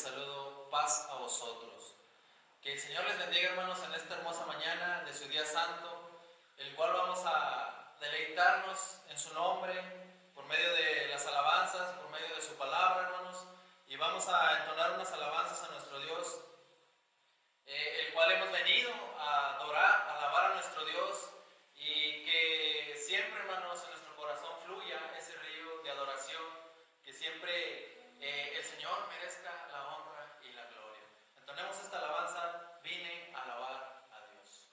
saludo, paz a vosotros. Que el Señor les bendiga, hermanos, en esta hermosa mañana de su día santo, el cual vamos a deleitarnos en su nombre, por medio de las alabanzas, por medio de su palabra, hermanos, y vamos a entonar unas alabanzas a nuestro Dios, el cual hemos venido a adorar, a alabar a nuestro Dios, y que siempre, hermanos, en nuestro corazón fluya ese río de adoración, que siempre el Señor merezca la honra y la gloria. Entonemos esta alabanza, vine a alabar a Dios.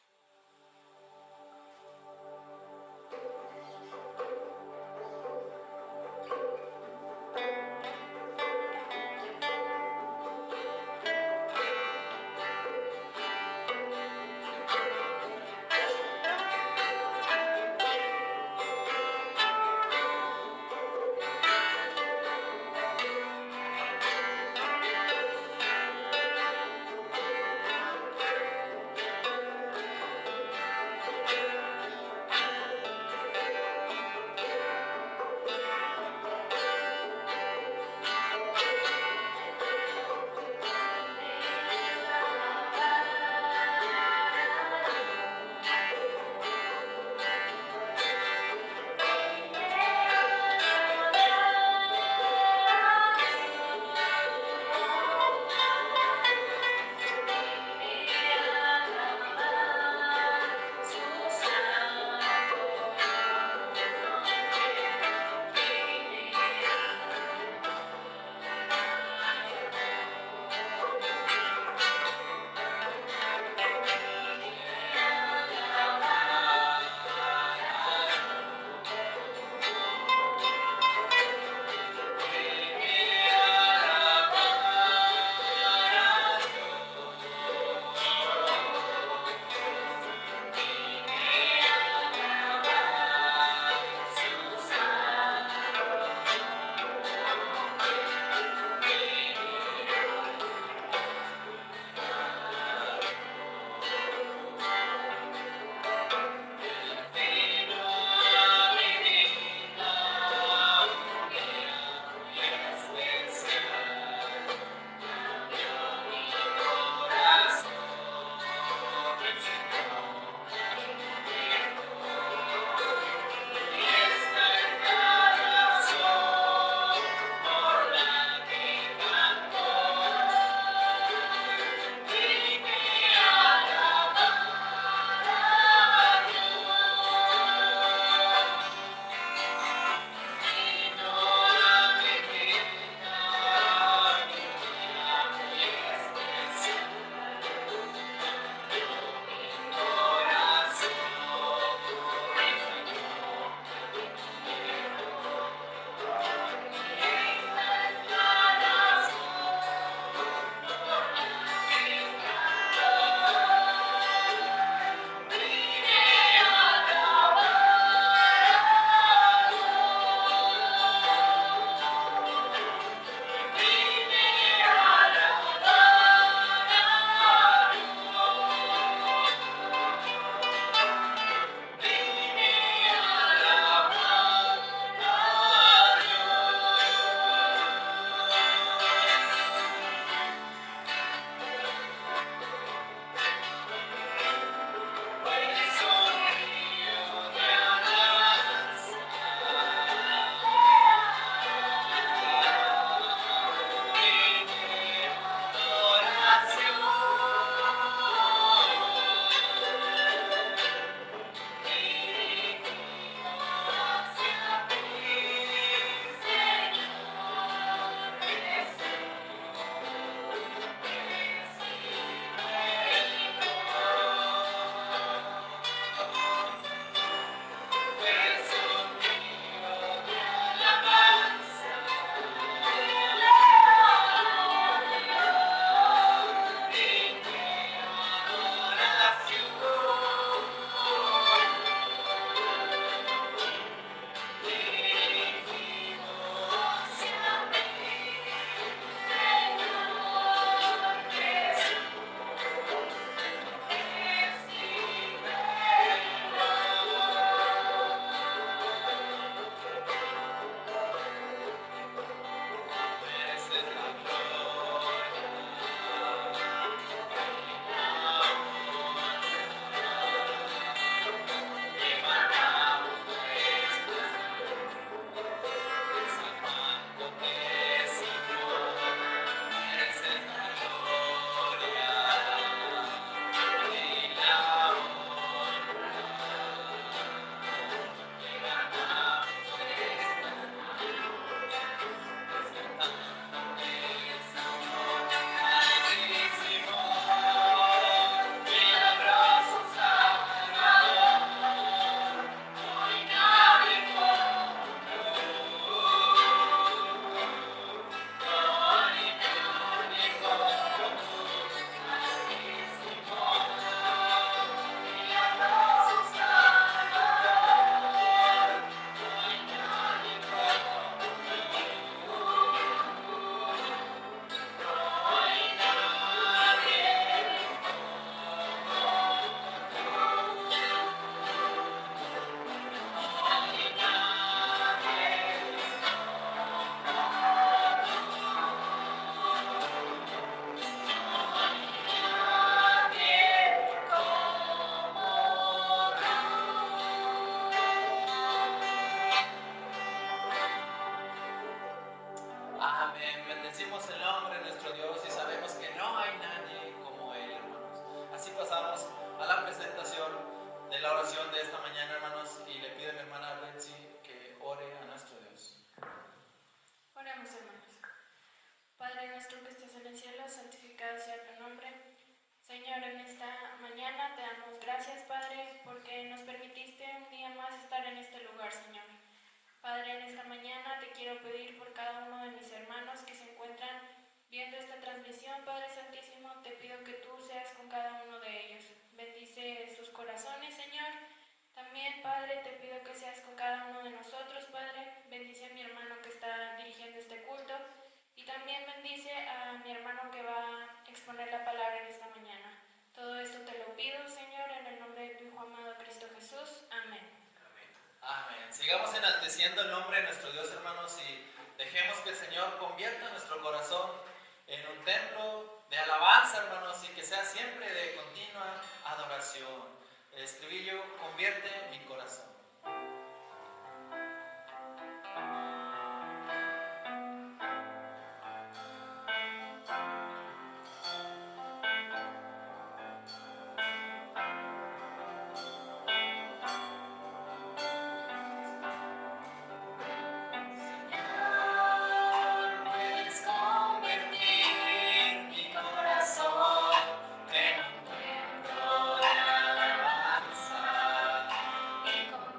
santificado sea tu nombre. Señor, en esta mañana te damos gracias, Padre, porque nos permitiste un día más estar en este lugar, Señor. Padre, en esta mañana te quiero pedir por cada uno de mis hermanos que se encuentran viendo esta transmisión, Padre Santísimo, te pido que tú seas con cada uno de ellos. Bendice sus corazones, Señor. También, Padre, te pido que seas con cada uno de nosotros, Padre. Bendice a mi hermano que está dirigiendo este culto. Y también bendice a mi hermano que va a exponer la palabra en esta mañana. Todo esto te lo pido, Señor, en el nombre de tu Hijo amado Cristo Jesús. Amén. Amén. Sigamos enalteciendo el nombre de nuestro Dios, hermanos, y dejemos que el Señor convierta nuestro corazón en un templo de alabanza, hermanos, y que sea siempre de continua adoración. El estribillo: convierte mi corazón. Con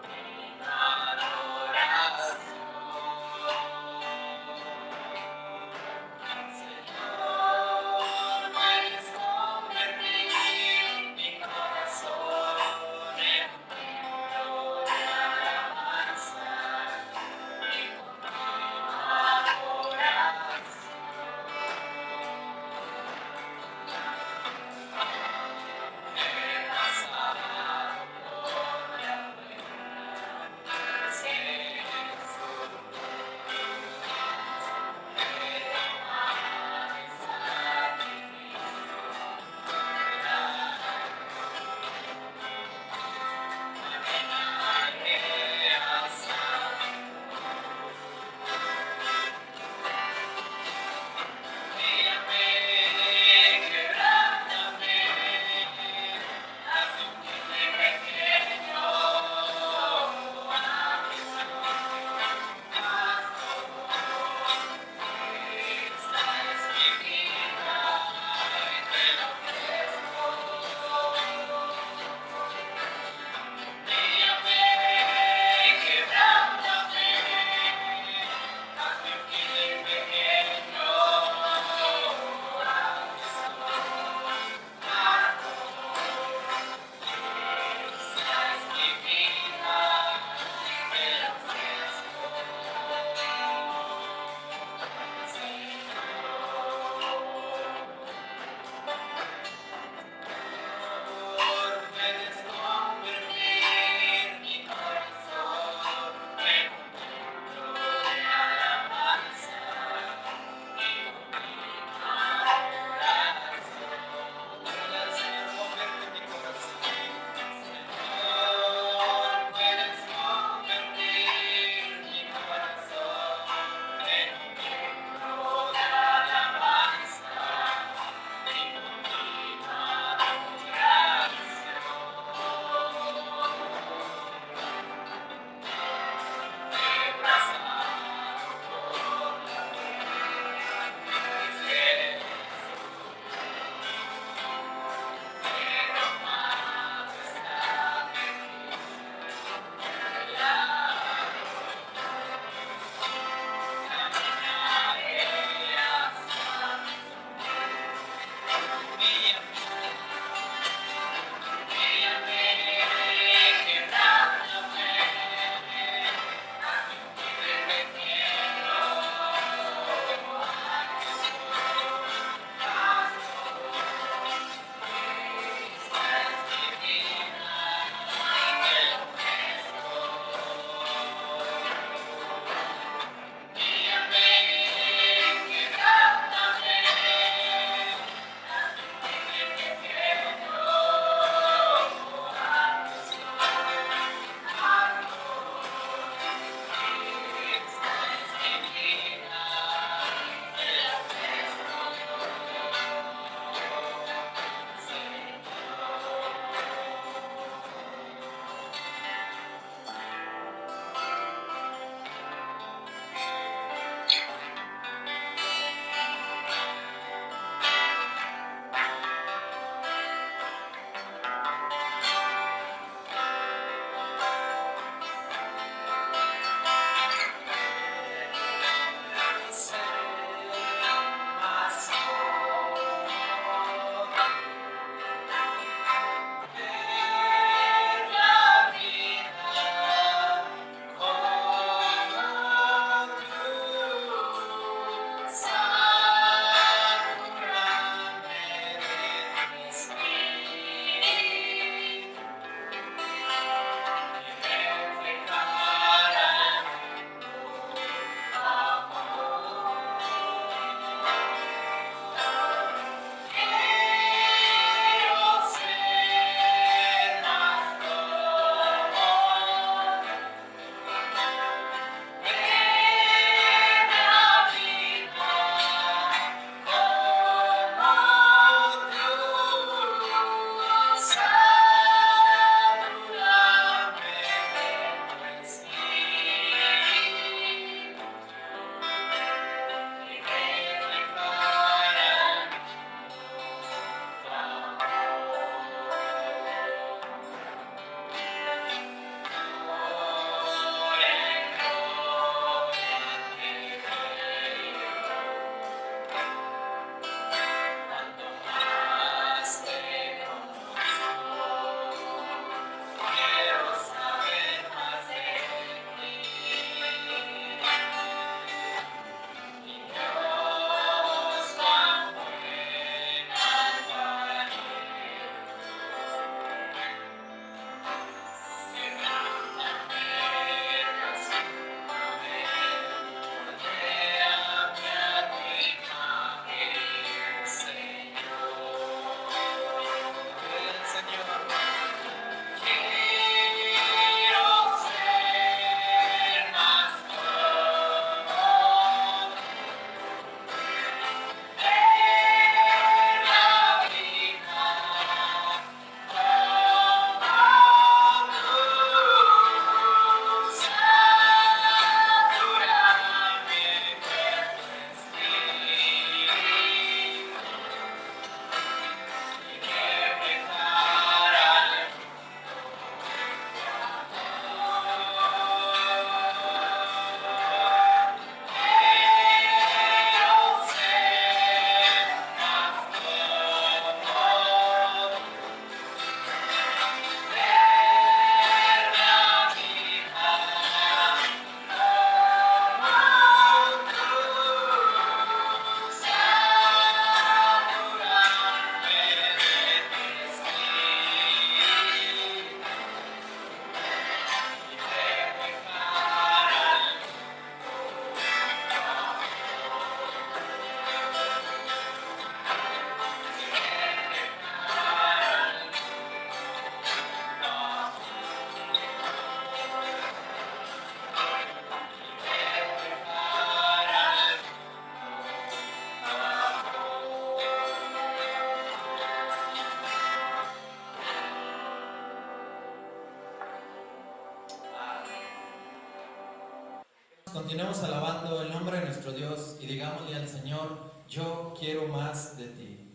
continuemos alabando el nombre de nuestro Dios y digámosle al Señor, yo quiero más de ti.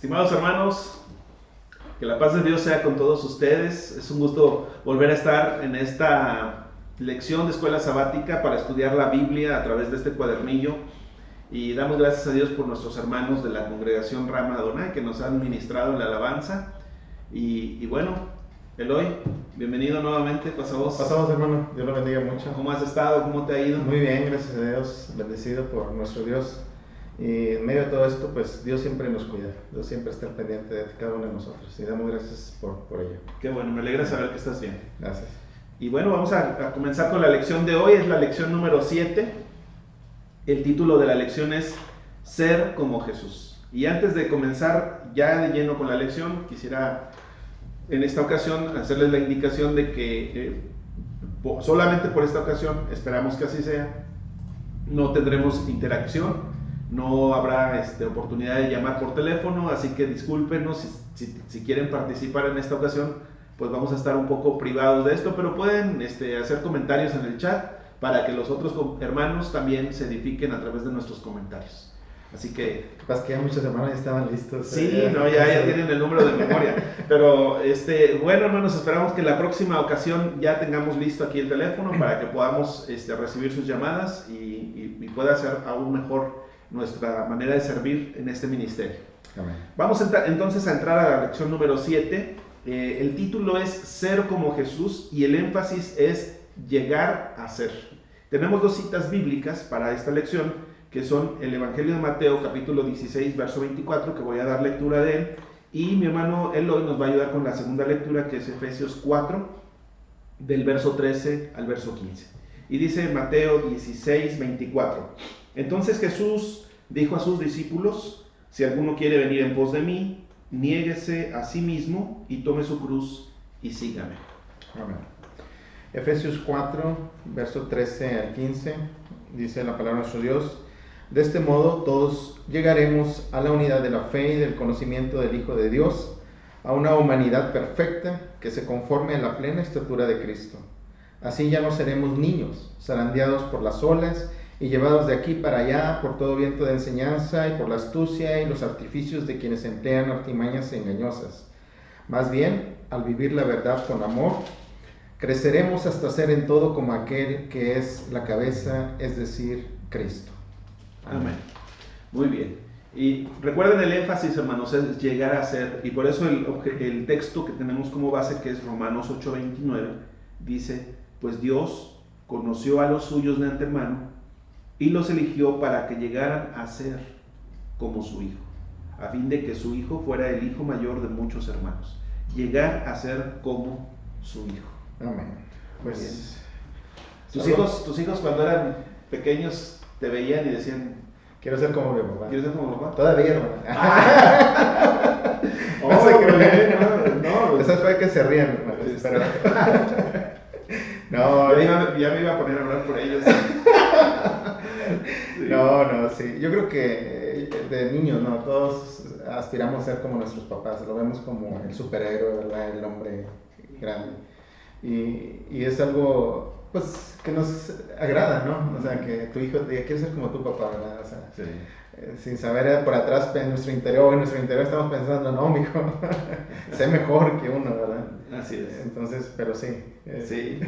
Estimados hermanos, que la paz de Dios sea con todos ustedes. Es un gusto volver a estar en esta lección de escuela sabática para estudiar la Biblia a través de este cuadernillo. Y damos gracias a Dios por nuestros hermanos de la congregación Rama Adonai que nos han ministrado en la alabanza. Y bueno, Eloy, bienvenido nuevamente, pasamos. Pasamos, hermano, Dios lo bendiga mucho. ¿Cómo has estado? ¿Cómo te ha ido? Muy bien, gracias a Dios, bendecido por nuestro Dios. Y en medio de todo esto, pues Dios siempre nos cuida, Dios siempre está pendiente de cada uno de nosotros. Y damos gracias por ello. Qué bueno, me alegra saber que estás bien. Gracias. Y bueno, vamos a comenzar con la lección de hoy, es la lección número 7. El título de la lección es Ser como Jesús. Y antes de comenzar ya de lleno con la lección, quisiera en esta ocasión hacerles la indicación de que solamente por esta ocasión, esperamos que así sea, no tendremos interacción, no habrá oportunidad de llamar por teléfono, así que discúlpenos si quieren participar en esta ocasión, pues vamos a estar un poco privados de esto, pero pueden hacer comentarios en el chat para que los otros hermanos también se edifiquen a través de nuestros comentarios. Así que... Capaz que ya muchos hermanos ya estaban listos. Sí, ya tienen el número de memoria. Pero bueno, hermanos, esperamos que la próxima ocasión ya tengamos listo aquí el teléfono para que podamos recibir sus llamadas y pueda ser aún mejor nuestra manera de servir en este ministerio. Amén. Vamos entonces a entrar a la lección número 7. El título es Ser como Jesús y el énfasis es llegar a ser. Tenemos dos citas bíblicas para esta lección, que son el Evangelio de Mateo, capítulo 16, verso 24, que voy a dar lectura de él, y mi hermano Eloy nos va a ayudar con la segunda lectura, que es Efesios 4, del verso 13 al verso 15. Y dice Mateo 16, 24. Entonces Jesús dijo a sus discípulos: si alguno quiere venir en pos de mí, niéguese a sí mismo y tome su cruz y sígame. Amén. Efesios 4, verso 13 al 15, dice la palabra de nuestro Dios: de este modo todos llegaremos a la unidad de la fe y del conocimiento del Hijo de Dios, a una humanidad perfecta que se conforme a la plena estatura de Cristo. Así ya no seremos niños, zarandeados por las olas y llevados de aquí para allá por todo viento de enseñanza y por la astucia y los artificios de quienes emplean artimañas engañosas. Más bien, al vivir la verdad con amor, creceremos hasta ser en todo como aquel que es la cabeza, es decir, Cristo. Amén. Muy bien. Y recuerden el énfasis, hermanos, es llegar a ser, y por eso el texto que tenemos como base, que es Romanos 8:29, dice: pues Dios conoció a los suyos de antemano y los eligió para que llegaran a ser como su Hijo, a fin de que su Hijo fuera el hijo mayor de muchos hermanos. Llegar a ser como su Hijo. Amén. Pues, tus hijos cuando eran pequeños te veían y decían: quiero ser como mi papá. ¿quieres ser como papá? Todavía, hermano. No, Esas fue que se rían, hermano. Pero... no, ya me iba a poner a hablar por ellos. No, sí. Yo creo que de niños, ¿no? Todos aspiramos a ser como nuestros papás. Lo vemos como el superhéroe, ¿verdad? El hombre grande. Y es algo, pues, que nos agrada, ¿no? O sea, que tu hijo te diga: quiero ser como tu papá, ¿verdad? O sea, sí. Sin saber por atrás, en nuestro interior estamos pensando: no, mijo, sé mejor que uno, ¿verdad? Así es. Entonces, pero sí. Sí,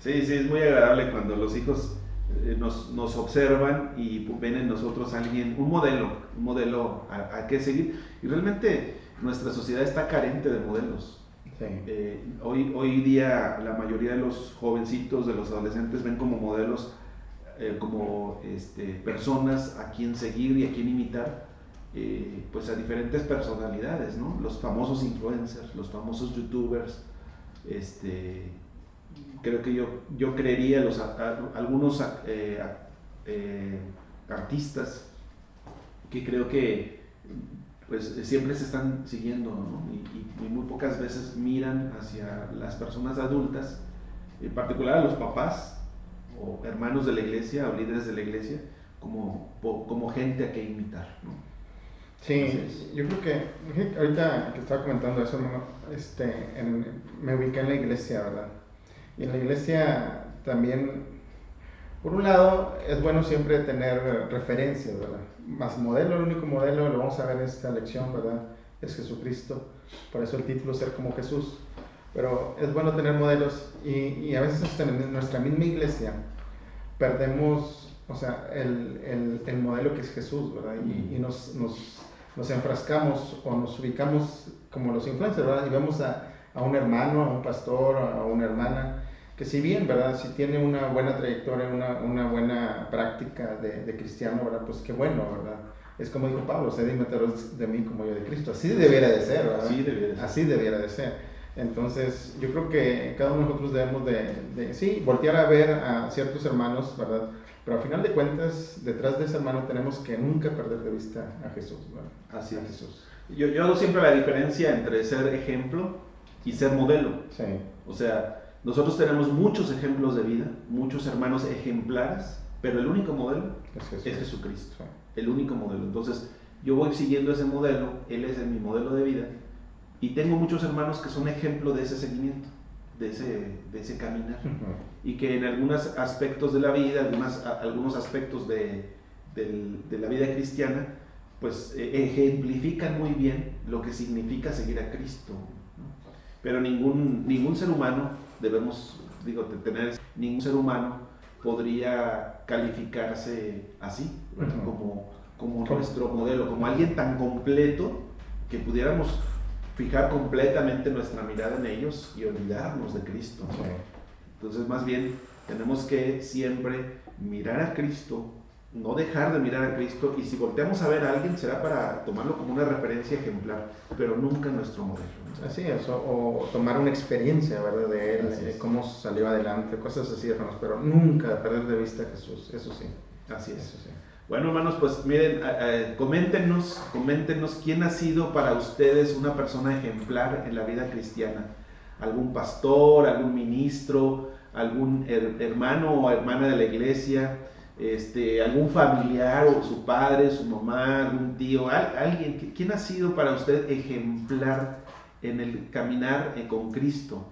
es muy agradable cuando los hijos nos observan y ven en nosotros un modelo a qué seguir. Y realmente nuestra sociedad está carente de modelos. Sí. Hoy día la mayoría de los jovencitos, de los adolescentes, ven como modelos, como personas a quien seguir y a quien imitar, pues a diferentes personalidades, ¿no? Los famosos influencers, los famosos youtubers, creo que yo creería algunos artistas que creo que pues siempre se están siguiendo, ¿no? Y muy pocas veces miran hacia las personas adultas, en particular a los papás o hermanos de la iglesia o líderes de la iglesia, como gente a que imitar, ¿no? Sí, yo creo que ahorita que estaba comentando eso, hermano, me ubiqué en la iglesia, ¿verdad? Y en la iglesia también, por un lado, es bueno siempre tener referencias, ¿verdad? Más modelo, el único modelo, lo vamos a ver en esta lección, ¿verdad? es Jesucristo. Por eso el título, Ser como Jesús. Pero es bueno tener modelos y a veces hasta en nuestra misma iglesia perdemos, o sea, el modelo que es Jesús, ¿verdad? Y nos enfrascamos o nos ubicamos como los influencers, ¿verdad? Y vemos a un hermano, a un pastor, a una hermana, que si bien, ¿verdad? Si tiene una buena trayectoria, una buena práctica de cristiano, ¿verdad? Pues qué bueno, ¿verdad? Es como dijo Pablo, sed imitadores de mí como yo de Cristo. Así debiera de ser, ¿verdad? Así debiera de ser. Entonces, yo creo que cada uno de nosotros debemos sí, voltear a ver a ciertos hermanos, ¿verdad? Pero al final de cuentas, detrás de ese hermano tenemos que nunca perder de vista a Jesús, ¿verdad? Así es. Jesús. Yo hago siempre la diferencia entre ser ejemplo y ser modelo. Sí. O sea, nosotros tenemos muchos ejemplos de vida, muchos hermanos ejemplares, pero el único modelo es Jesucristo. Sí. El único modelo. Entonces, yo voy siguiendo ese modelo, Él es mi modelo de vida, y tengo muchos hermanos que son ejemplo de ese seguimiento, de ese caminar, y que en algunos aspectos de la vida, algunos aspectos de la vida cristiana, pues ejemplifican muy bien lo que significa seguir a Cristo, ¿no? Pero ningún ser humano ningún ser humano podría calificarse así, como nuestro modelo, como alguien tan completo que pudiéramos fijar completamente nuestra mirada en ellos y olvidarnos de Cristo, ¿no? Sí. Entonces, más bien, tenemos que siempre mirar a Cristo, no dejar de mirar a Cristo, y si volteamos a ver a alguien será para tomarlo como una referencia ejemplar, pero nunca nuestro modelo, ¿no? Así es, o tomar una experiencia, ¿verdad? De él, Así es. Cómo salió adelante, cosas así, hermanos, pero nunca perder de vista a Jesús, eso sí. Así es. Eso sí. Bueno, hermanos, pues miren, coméntenos quién ha sido para ustedes una persona ejemplar en la vida cristiana. Algún pastor, algún ministro, algún hermano o hermana de la iglesia, algún familiar, o su padre, su mamá, algún tío, alguien. ¿Quién ha sido para usted ejemplar en el caminar con Cristo?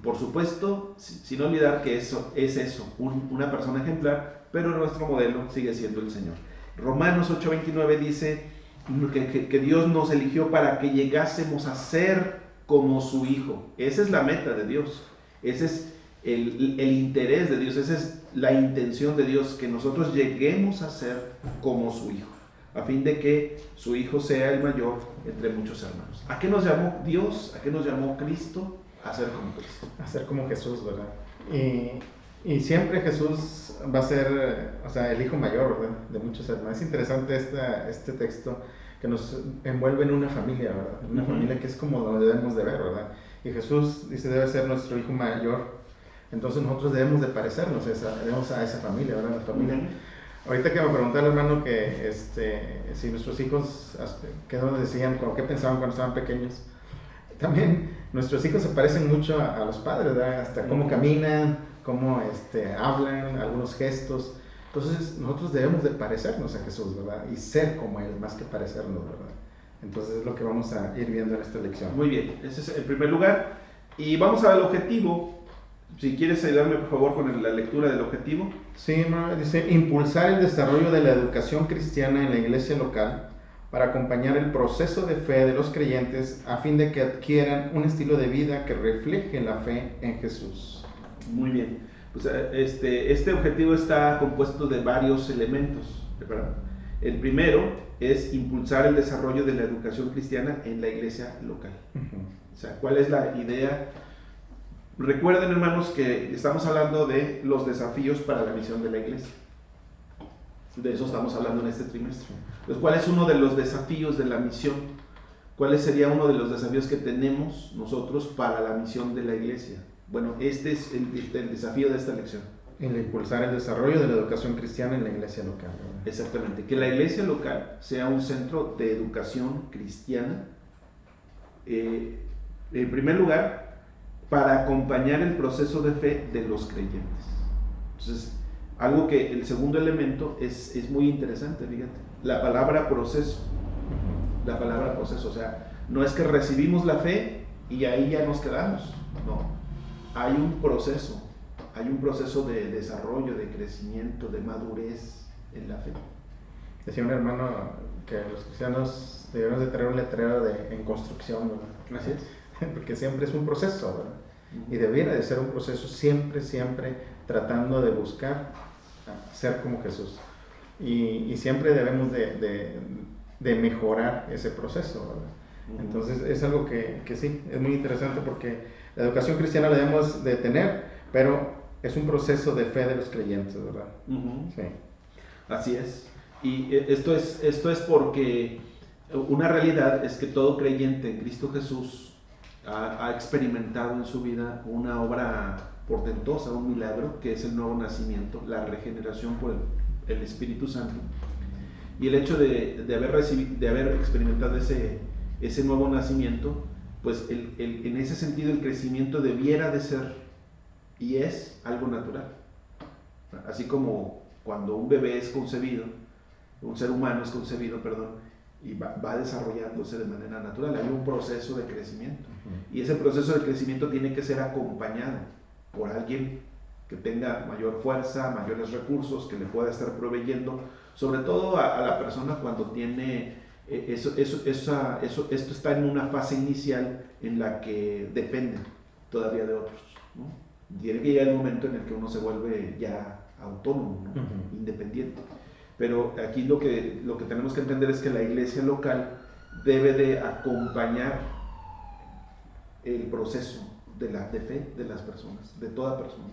Por supuesto, sin olvidar que eso es una persona ejemplar, pero nuestro modelo sigue siendo el Señor. Romanos 8:29 dice que Dios nos eligió para que llegásemos a ser como su Hijo. Esa es la meta de Dios, ese es el interés de Dios, esa es la intención de Dios, que nosotros lleguemos a ser como su Hijo, a fin de que su Hijo sea el mayor entre muchos hermanos. ¿A qué nos llamó Dios? ¿A qué nos llamó Cristo? A ser como Cristo. A ser como Jesús, ¿verdad? Y siempre Jesús va a ser, o sea, el hijo mayor, ¿verdad? De muchos hermanos. Es interesante este texto que nos envuelve en una familia, ¿verdad? Una familia que es como lo debemos de ver, ¿verdad? Y Jesús dice debe ser nuestro hijo mayor. Entonces nosotros debemos de parecernos a esa familia, ¿verdad? La familia. Ahorita que me preguntaba el hermano que si nuestros hijos, ¿qué nos decían? ¿Qué pensaban cuando estaban pequeños? También nuestros hijos se parecen mucho a los padres, ¿verdad? Hasta cómo caminan, cómo hablan, algunos gestos. Entonces nosotros debemos de parecernos a Jesús, ¿verdad? Y ser como Él, más que parecernos, ¿verdad? Entonces es lo que vamos a ir viendo en esta lección. Muy bien, ese es el primer lugar. Y vamos a ver el objetivo. Si quieres ayudarme por favor con la lectura del objetivo. Sí, hermano, dice, impulsar el desarrollo de la educación cristiana en la iglesia local para acompañar el proceso de fe de los creyentes a fin de que adquieran un estilo de vida que refleje la fe en Jesús. Muy bien. Pues este objetivo está compuesto de varios elementos, ¿verdad? El primero es impulsar el desarrollo de la educación cristiana en la iglesia local. O sea, ¿cuál es la idea? Recuerden, hermanos, que estamos hablando de los desafíos para la misión de la iglesia. De eso estamos hablando en este trimestre. Entonces, ¿cuál es uno de los desafíos de la misión? ¿Cuál sería uno de los desafíos que tenemos nosotros para la misión de la iglesia? Bueno, este es el desafío de esta lección. El impulsar el desarrollo de la educación cristiana en la iglesia local, ¿verdad? Exactamente, que la iglesia local sea un centro de educación cristiana, en primer lugar, para acompañar el proceso de fe de los creyentes. Entonces, el segundo elemento es muy interesante, fíjate, la palabra proceso. La palabra proceso, o sea, no es que recibimos la fe y ahí ya nos quedamos, no, hay un proceso de desarrollo, de crecimiento, de madurez en la fe. Decía un hermano que los cristianos debemos de tener un letrero en construcción, ¿verdad? Así es. Porque siempre es un proceso, ¿verdad? Y debiera de ser un proceso siempre tratando de buscar ser como Jesús. Y siempre debemos de mejorar ese proceso, ¿verdad? Entonces es algo que sí, es muy interesante porque la educación cristiana la debemos de tener, pero es un proceso de fe de los creyentes, ¿verdad? Sí. Así es. Y esto es porque una realidad es que todo creyente en Cristo Jesús ha experimentado en su vida una obra portentosa, un milagro, que es el nuevo nacimiento, la regeneración por el Espíritu Santo. Y el hecho de haber experimentado ese nuevo nacimiento, pues en ese sentido el crecimiento debiera de ser y es algo natural. Así como cuando un bebé es concebido, un ser humano es concebido, y va desarrollándose de manera natural. Hay un proceso de crecimiento. Y ese proceso de crecimiento tiene que ser acompañado por alguien que tenga mayor fuerza, mayores recursos, que le pueda estar proveyendo, sobre todo a la persona cuando tiene esto está en una fase inicial en la que depende todavía de otros, ¿no? Tiene que llegar el momento en el que uno se vuelve ya autónomo, ¿no? Independiente. Pero aquí lo que tenemos que entender es que la iglesia local debe de acompañar el proceso de fe de las personas, de toda persona.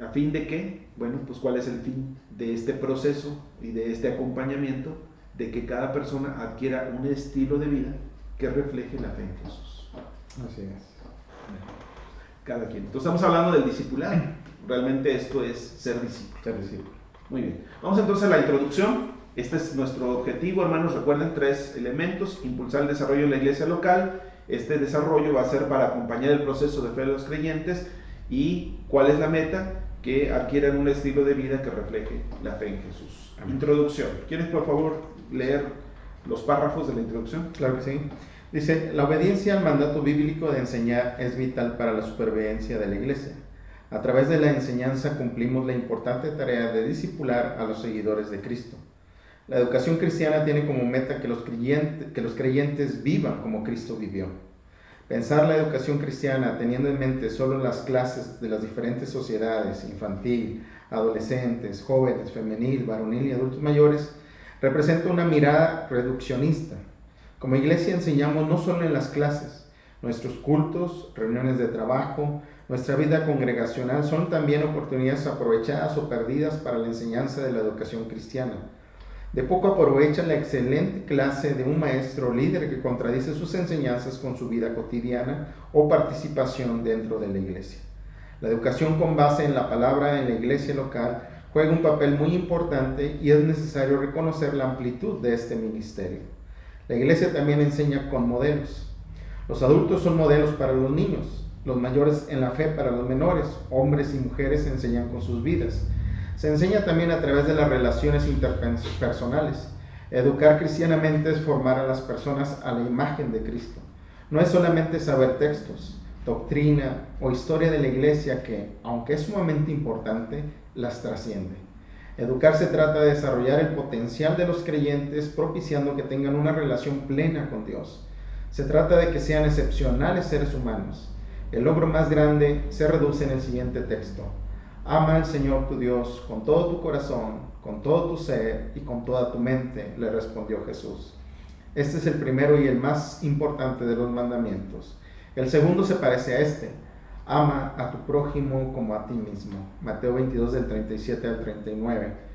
¿A fin de qué? Bueno, pues ¿cuál es el fin de este proceso y de este acompañamiento? De que cada persona adquiera un estilo de vida que refleje la fe en Jesús. Así es. Cada quien. Entonces estamos hablando del discipulado. Realmente esto es ser discípulo. Ser discípulo. Muy bien. Vamos entonces a la introducción. Este es nuestro objetivo, hermanos. Recuerden 3 elementos: impulsar el desarrollo de la iglesia local. Este desarrollo va a ser para acompañar el proceso de fe de los creyentes. ¿Y cuál es la meta? Que adquieran un estilo de vida que refleje la fe en Jesús. Amén. Introducción. ¿Quieres, por favor, leer los párrafos de la introducción? Claro que sí. Dice: la obediencia al mandato bíblico de enseñar es vital para la supervivencia de la iglesia. A través de la enseñanza cumplimos la importante tarea de discipular a los seguidores de Cristo. La educación cristiana tiene como meta que los creyentes vivan como Cristo vivió. Pensar la educación cristiana teniendo en mente solo las clases de las diferentes sociedades, infantil, adolescentes, jóvenes, femenil, varonil y adultos mayores, representa una mirada reduccionista. Como iglesia enseñamos no solo en las clases, nuestros cultos, reuniones de trabajo, nuestra vida congregacional son también oportunidades aprovechadas o perdidas para la enseñanza de la educación cristiana. De poco aprovecha la excelente clase de un maestro líder que contradice sus enseñanzas con su vida cotidiana o participación dentro de la iglesia. La educación con base en la palabra en la iglesia local juega un papel muy importante y es necesario reconocer la amplitud de este ministerio. La iglesia también enseña con modelos. Los adultos son modelos para los niños, los mayores en la fe para los menores, hombres y mujeres enseñan con sus vidas. Se enseña también a través de las relaciones interpersonales. Educar cristianamente es formar a las personas a la imagen de Cristo. No es solamente saber textos, doctrina o historia de la iglesia que, aunque es sumamente importante, las trasciende. Educar se trata de desarrollar el potencial de los creyentes, propiciando que tengan una relación plena con Dios. Se trata de que sean excepcionales seres humanos. El logro más grande se reduce en el siguiente texto: ama al Señor tu Dios con todo tu corazón, con todo tu ser y con toda tu mente, le respondió Jesús. Este es el primero y el más importante de los mandamientos. El segundo se parece a este: ama a tu prójimo como a ti mismo. Mateo 22 del 37 al 39.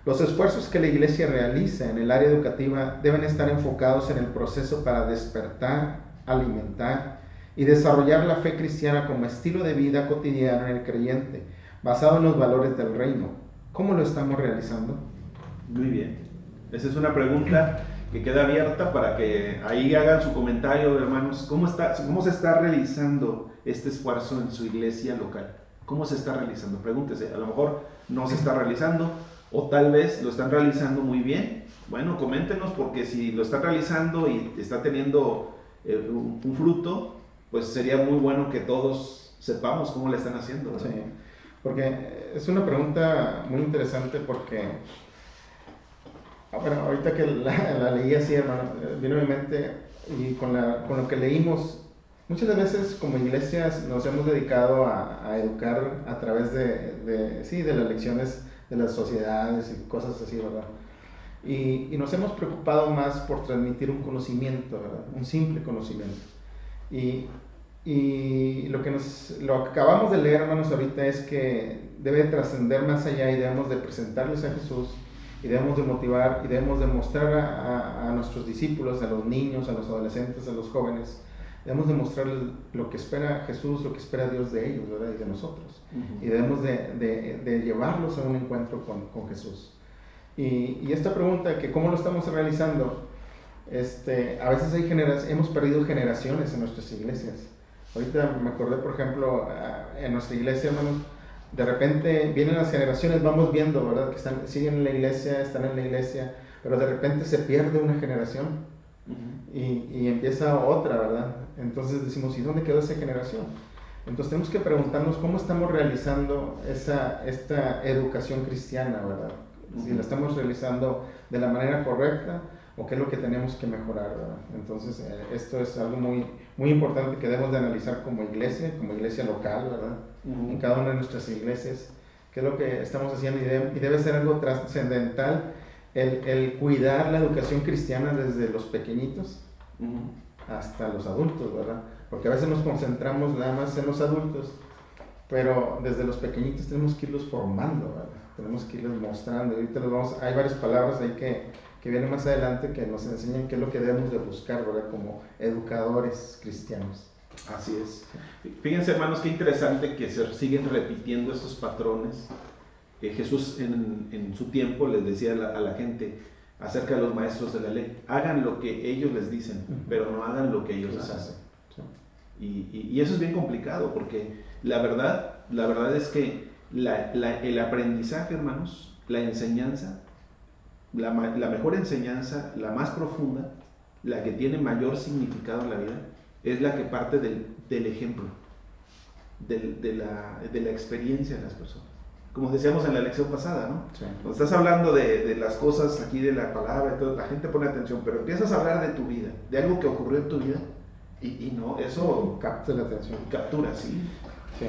Los esfuerzos que la iglesia realiza en el área educativa deben estar enfocados en el proceso para despertar, alimentar y desarrollar la fe cristiana como estilo de vida cotidiano en el creyente, basado en los valores del reino. ¿Cómo lo estamos realizando? Muy bien. Esa es una pregunta que queda abierta para que ahí hagan su comentario, hermanos. ¿Cómo se está realizando este esfuerzo en su iglesia local? ¿Cómo se está realizando? Pregúntese. A lo mejor no se está realizando, o tal vez lo están realizando muy bien. Bueno, coméntenos, porque si lo están realizando y está teniendo un fruto, pues sería muy bueno que todos sepamos cómo le están haciendo, ¿verdad? Sí, porque es una pregunta muy interesante, porque Bueno, ahorita que la leí así, hermano, vino a mi mente y con lo que leímos, muchas veces como iglesias nos hemos dedicado a educar a través de las lecciones de las sociedades y cosas así, ¿verdad? Y nos hemos preocupado más por transmitir un conocimiento, ¿verdad? Un simple conocimiento. Y lo que acabamos de leer, hermanos, ahorita es que debe trascender más allá y debemos de presentarles a Jesús y debemos de motivar y debemos de mostrar a nuestros discípulos, a los niños, a los adolescentes, a los jóvenes, debemos de mostrarles lo que espera Jesús, lo que espera Dios de ellos, ¿verdad? Y de nosotros. Y debemos de llevarlos a un encuentro con Jesús. Y esta pregunta, que cómo lo estamos realizando, a veces hemos perdido generaciones en nuestras iglesias. Ahorita me acordé, por ejemplo, en nuestra iglesia, hermanos, de repente vienen las generaciones, vamos viendo, ¿verdad? Que siguen en la iglesia, están en la iglesia, pero de repente se pierde una generación y empieza otra, ¿verdad? Entonces decimos, ¿y dónde quedó esa generación? Entonces tenemos que preguntarnos cómo estamos realizando esta educación cristiana, ¿verdad? Si la estamos realizando de la manera correcta o qué es lo que tenemos que mejorar, ¿verdad? Entonces esto es algo muy, muy importante que debemos de analizar como iglesia local, ¿verdad? En cada una de nuestras iglesias, qué es lo que estamos haciendo y debe ser algo trascendental el cuidar la educación cristiana desde los pequeñitos hasta los adultos, ¿verdad? Porque a veces nos concentramos nada más en los adultos, pero desde los pequeñitos tenemos que irlos formando, ¿verdad? Tenemos que irles mostrando. Ahorita hay varias palabras ahí que vienen más adelante que nos enseñan qué es lo que debemos de buscar, ¿verdad? Como educadores cristianos. Así es. Fíjense, hermanos, qué interesante que se siguen repitiendo estos patrones. Jesús en su tiempo les decía a la gente acerca de los maestros de la ley: hagan lo que ellos les dicen, pero no hagan lo que ellos hacen. Sí. Y eso es bien complicado, porque la verdad es que el aprendizaje, hermanos, la enseñanza, la mejor enseñanza, la más profunda, la que tiene mayor significado en la vida, es la que parte del ejemplo, de la experiencia de las personas. Como decíamos en la lección pasada, ¿no? Sí. Cuando estás hablando de las cosas aquí, de la palabra y todo, la gente pone atención, pero empiezas a hablar de tu vida, de algo que ocurrió en tu vida, y no, eso capta la atención. Captura, sí. Sí.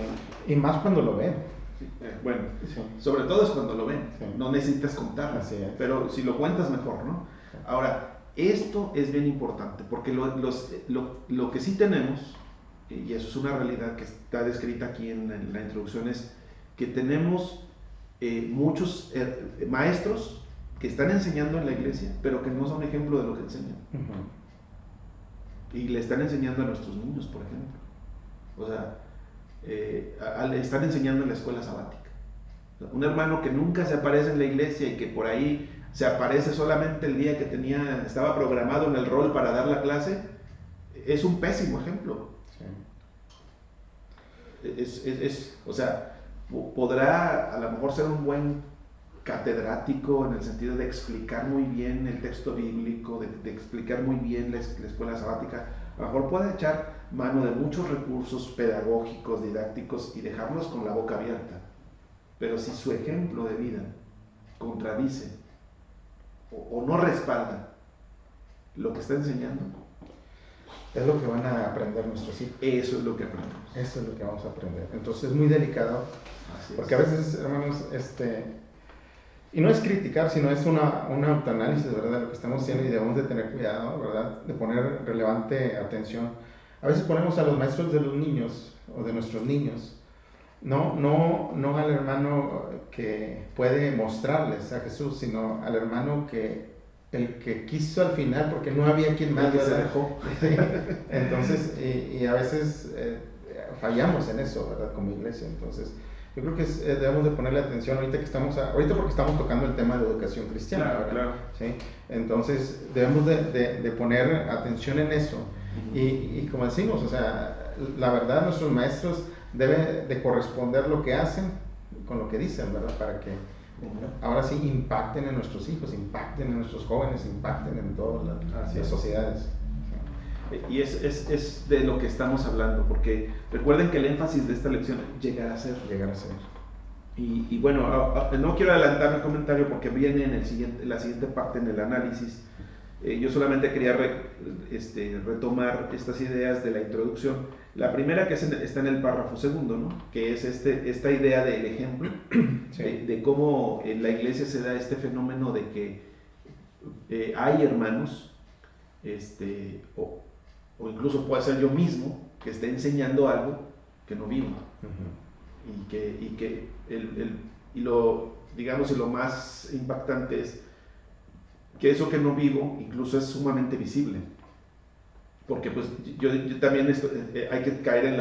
Y más cuando lo ven. Sí. Bueno, sí. Sobre todo es cuando lo ven, sí. No necesitas contarlo, pero si lo cuentas mejor, ¿no? Sí. Ahora, esto es bien importante, porque lo que sí tenemos, y eso es una realidad que está descrita aquí en la introducción, es que tenemos muchos maestros que están enseñando en la iglesia, pero que no son ejemplo de lo que enseñan. Y le están enseñando a nuestros niños, por ejemplo. O sea, están enseñando en la escuela sabática. Un hermano que nunca se aparece en la iglesia y que por ahí se aparece solamente el día que estaba programado en el rol para dar la clase, es un pésimo ejemplo. Sí. O sea, podrá a lo mejor ser un buen catedrático en el sentido de explicar muy bien el texto bíblico, de explicar muy bien la escuela sabática. A lo mejor puede echar mano de muchos recursos pedagógicos, didácticos y dejarlos con la boca abierta. Pero si su ejemplo de vida contradice o no respalda lo que está enseñando, es lo que van a aprender nuestros hijos. Eso es lo que aprendemos. Eso es lo que vamos a aprender. Entonces es muy delicado. Así porque es. A veces, hermanos, y no es criticar, sino es un autoanálisis, ¿verdad? De lo que estamos haciendo, y debemos de tener cuidado, ¿verdad? De poner relevante atención. A veces ponemos a los maestros de los niños o de nuestros niños, no al hermano que puede mostrarles a Jesús, sino al hermano el que quiso al final, porque no había quien más se dejó. Entonces, y a veces fallamos en eso, ¿verdad? Como iglesia. Entonces, yo creo que debemos de ponerle atención ahorita porque estamos tocando el tema de educación cristiana. Claro, claro. ¿Sí? Entonces, debemos de poner atención en eso. Y como decimos, o sea, la verdad, nuestros maestros deben de corresponder lo que hacen con lo que dicen, ¿verdad? Para que ahora sí impacten en nuestros hijos, impacten en nuestros jóvenes, impacten en todas las sociedades. Y es de lo que estamos hablando, porque recuerden que el énfasis de esta lección es llegar a ser. Y bueno, no quiero adelantar el comentario porque viene en la siguiente parte en el análisis. Yo solamente quería retomar estas ideas de la introducción. La primera que está en el párrafo segundo, ¿no? Que es esta idea del ejemplo, Sí. de cómo en la iglesia se da este fenómeno de que hay hermanos, o incluso puede ser yo mismo, que esté enseñando algo que no vivo. Y lo, digamos, y lo más impactante es que eso que no vivo incluso es sumamente visible, porque pues yo también hay que caer en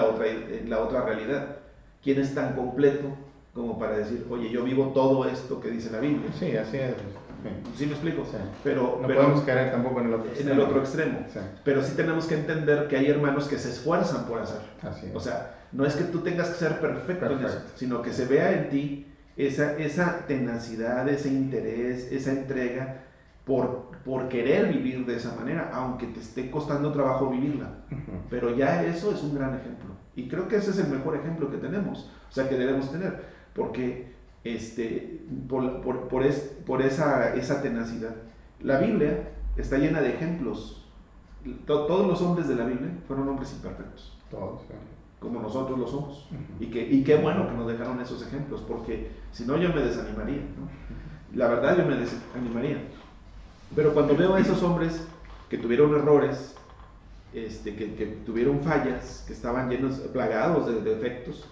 la otra realidad. ¿Quién es tan completo como para decir, oye, yo vivo todo esto que dice la Biblia? Sí, así es. ¿Sí me explico? Sí. Pero No podemos caer tampoco en el otro extremo. extremo. Sí. Pero sí tenemos que entender que hay hermanos que se esfuerzan por hacer. Así es. O sea, no es que tú tengas que ser perfecto en eso, Perfecto. sino que se vea en ti esa tenacidad, ese interés, esa entrega por querer vivir de esa manera, aunque te esté costando trabajo vivirla. Pero ya eso es un gran ejemplo. Y creo que ese es el mejor ejemplo que tenemos, o sea, que debemos tener, porque por esa tenacidad. La Biblia está llena de ejemplos. Todos los hombres de la Biblia fueron hombres imperfectos, Todos. Sí. como nosotros lo somos. Y qué bueno que nos dejaron esos ejemplos, porque si no yo me desanimaría, ¿no? La verdad yo me desanimaría. Pero cuando veo a esos hombres que tuvieron errores, que tuvieron fallas, que estaban plagados de defectos,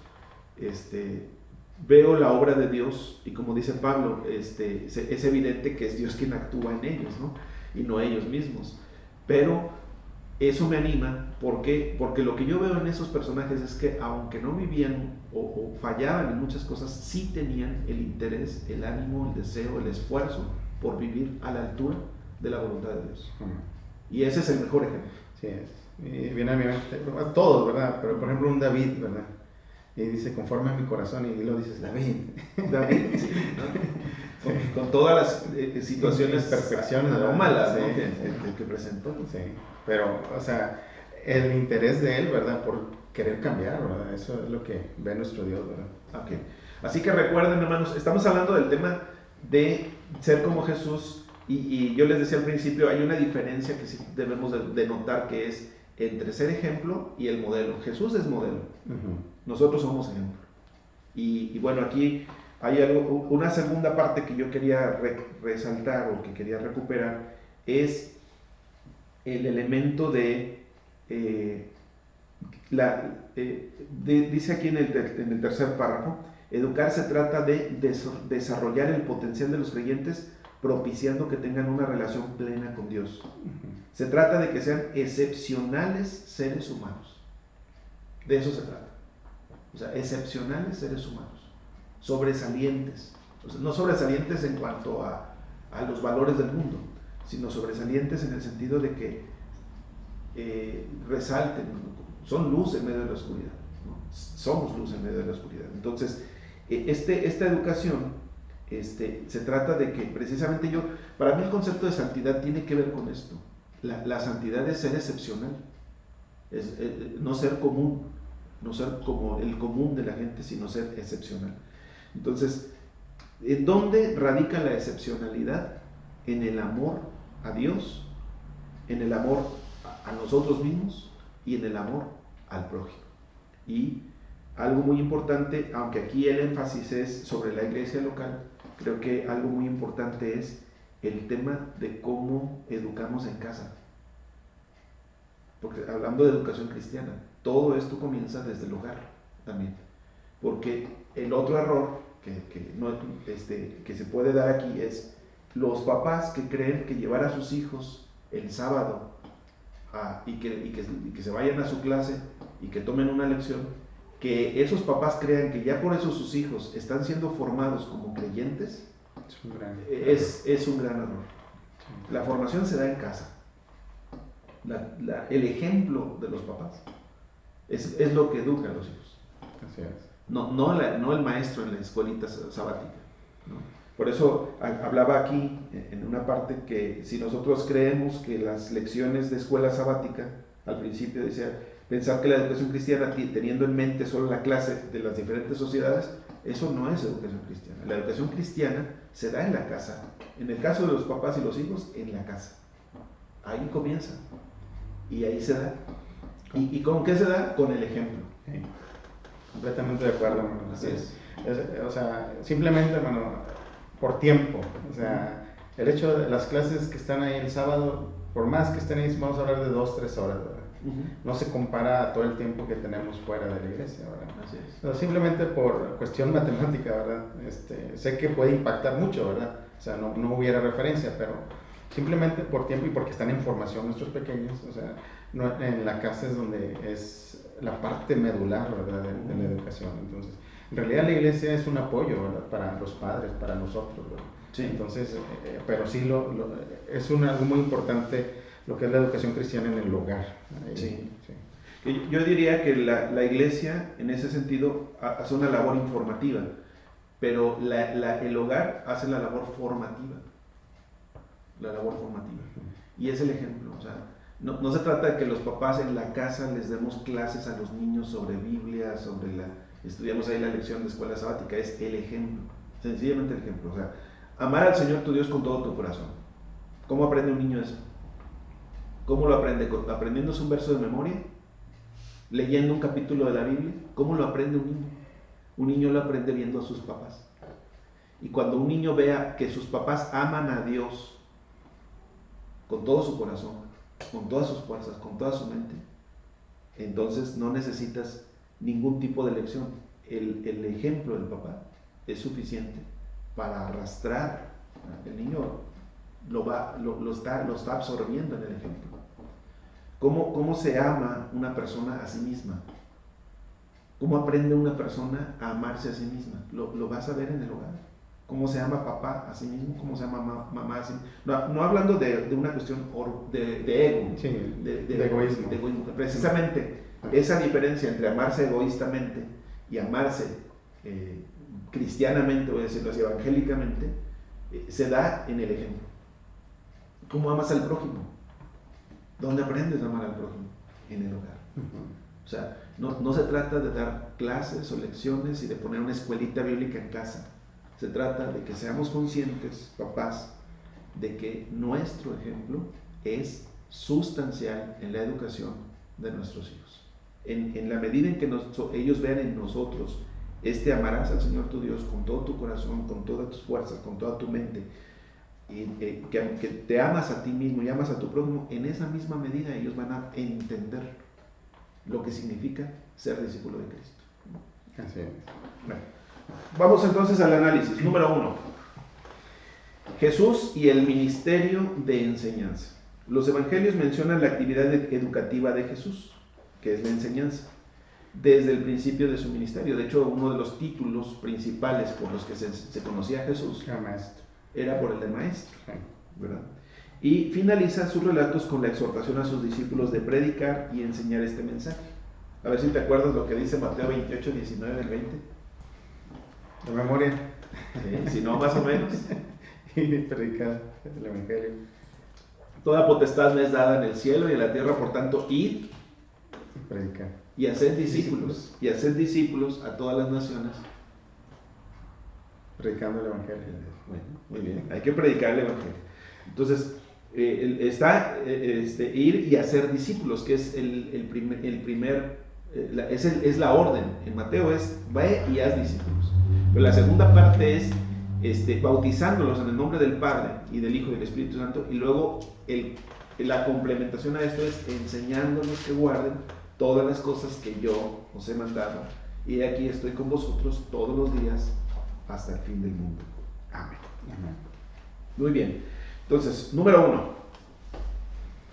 veo la obra de Dios y como dice Pablo, es evidente que es Dios quien actúa en ellos, ¿no? Y no ellos mismos. Pero eso me anima, porque lo que yo veo en esos personajes es que aunque no vivían o fallaban en muchas cosas, sí tenían el interés, el ánimo, el deseo, el esfuerzo por vivir a la altura de la voluntad de Dios. Y ese es el mejor ejemplo. Sí es. Y viene a mi mente, a todos, ¿verdad? Pero por ejemplo un David, ¿verdad? Y dice, conforme a mi corazón, y lo dices, David. David, sí, ¿no? Con todas las situaciones, perfecciones anómalas, sí, ¿no? que presentó. Sí, pero, o sea, el interés de él, ¿verdad? Por querer cambiar, ¿verdad? Eso es lo que ve nuestro Dios, ¿verdad? Okay. Así que recuerden, hermanos, estamos hablando del tema de ser como Jesús, y yo les decía al principio, hay una diferencia que sí debemos de notar, que es entre ser ejemplo y el modelo. Jesús es modelo, nosotros somos ejemplo. Y bueno, aquí hay una segunda parte que yo quería resaltar o que quería recuperar, es el elemento dice aquí en el tercer párrafo, educar se trata de desarrollar el potencial de los creyentes, propiciando que tengan una relación plena con Dios. Se trata de que sean excepcionales seres humanos. De eso se trata. O sea, excepcionales seres humanos, sobresalientes. O sea, no sobresalientes en cuanto a los valores del mundo, sino sobresalientes en el sentido de que resalten, son luz en medio de la oscuridad, ¿no? Somos luz en medio de la oscuridad. Entonces, esta educación se trata de que precisamente para mí el concepto de santidad tiene que ver con esto. La santidad es ser excepcional, es no ser común, no ser como el común de la gente, sino ser excepcional. Entonces, ¿en dónde radica la excepcionalidad? En el amor a Dios, en el amor a nosotros mismos y en el amor al prójimo. Y algo muy importante, aunque aquí el énfasis es sobre la iglesia local, creo que algo muy importante es el tema de cómo educamos en casa. Porque hablando de educación cristiana, todo esto comienza desde el hogar también. Porque el otro error que se puede dar aquí es los papás que creen que llevar a sus hijos el sábado y que se vayan a su clase y que tomen una lección, que esos papás crean que ya por eso sus hijos están siendo formados como creyentes, es un gran error. La formación se da en casa. El ejemplo de los papás es lo que educa a los hijos. Así es. No el maestro en la escuelita sabática, ¿no? Por eso hablaba aquí en una parte que si nosotros creemos que las lecciones de escuela sabática, al principio decía, pensar que la educación cristiana, teniendo en mente solo la clase de las diferentes sociedades, Eso no es educación cristiana. La educación cristiana se da en la casa. En el caso de los papás y los hijos, en la casa. Ahí comienza. Y ahí se da. ¿Y con qué se da? Con el ejemplo. Sí. Completamente de acuerdo, hermano. Así es. O sea, simplemente, hermano, por tiempo. O sea, el hecho de las clases que están ahí el sábado, por más que estén ahí, vamos a hablar de 2-3 horas, ¿verdad? No se compara a todo el tiempo que tenemos fuera de la iglesia, ¿verdad? Así es. O sea, simplemente por cuestión matemática, ¿verdad? Sé que puede impactar mucho, ¿verdad? O sea, no hubiera referencia, pero simplemente por tiempo y porque están en formación nuestros pequeños, o sea, en la casa es donde es la parte medular, ¿verdad? De la educación. Entonces, en realidad la iglesia es un apoyo, ¿verdad? Para los padres, para nosotros, ¿verdad? Sí. Entonces, pero sí es algo muy importante lo que es la educación cristiana en el hogar. Sí. Yo diría que la iglesia, en ese sentido, hace una labor informativa, pero el hogar hace la labor formativa. La labor formativa. Y es el ejemplo. O sea, no se trata de que los papás en la casa les demos clases a los niños sobre Biblia, estudiamos ahí la lección de escuela sabática, es el ejemplo. Sencillamente el ejemplo. O sea, amar al Señor tu Dios con todo tu corazón. ¿Cómo aprende un niño eso? ¿Cómo lo aprende? ¿Aprendiéndose un verso de memoria? ¿Leyendo un capítulo de la Biblia? ¿Cómo lo aprende un niño? Un niño lo aprende viendo a sus papás. Y cuando un niño vea que sus papás aman a Dios con todo su corazón, con todas sus fuerzas, con toda su mente, entonces no necesitas ningún tipo de lección. El ejemplo del papá es suficiente para arrastrar. El niño lo está absorbiendo en el ejemplo. ¿Cómo se ama una persona a sí misma? ¿Cómo aprende una persona a amarse a sí misma? Lo vas a ver en el hogar. ¿Cómo se ama papá a sí mismo? ¿Cómo se ama mamá a sí mismo? No hablando de una cuestión de ego, sí, de egoísmo. Precisamente esa diferencia entre amarse egoístamente y amarse cristianamente, voy a decirlo así, evangélicamente, se da en el ejemplo. ¿Cómo amas al prójimo? ¿Dónde aprendes a amar al prójimo? En el hogar. O sea, no se trata de dar clases o lecciones y de poner una escuelita bíblica en casa. Se trata de que seamos conscientes, papás, de que nuestro ejemplo es sustancial en la educación de nuestros hijos. En la medida en que ellos vean en nosotros amarás al Señor tu Dios con todo tu corazón, con todas tus fuerzas, con toda tu mente, y que te amas a ti mismo y amas a tu prójimo, en esa misma medida ellos van a entender lo que significa ser discípulo de Cristo. Así es. Bueno, vamos entonces al análisis. Número 1. Jesús y el ministerio de enseñanza. Los evangelios mencionan la actividad educativa de Jesús, que es la enseñanza, desde el principio de su ministerio. De hecho, uno de los títulos principales por los que se conocía a Jesús era por el de maestro, ¿verdad? Y finaliza sus relatos con la exhortación a sus discípulos de predicar y enseñar este mensaje. A ver si te acuerdas lo que dice Mateo 28, 19 al 20. De memoria. Sí, si no, más o menos. Y predicar el evangelio. Toda potestad me es dada en el cielo y en la tierra, por tanto, id Predicar. y haced discípulos. Y haced discípulos a todas las naciones. Predicando el evangelio. Bueno, muy bien, hay que predicar el evangelio. Entonces, ir y hacer discípulos, que es es la orden. En Mateo es ve y haz discípulos. Pero la segunda parte es bautizándolos en el nombre del Padre y del Hijo y del Espíritu Santo, y luego la complementación a esto es enseñándolos que guarden todas las cosas que yo os he mandado, y aquí estoy con vosotros todos los días hasta el fin del mundo. Amén. Amén. Muy bien. Entonces, número 1.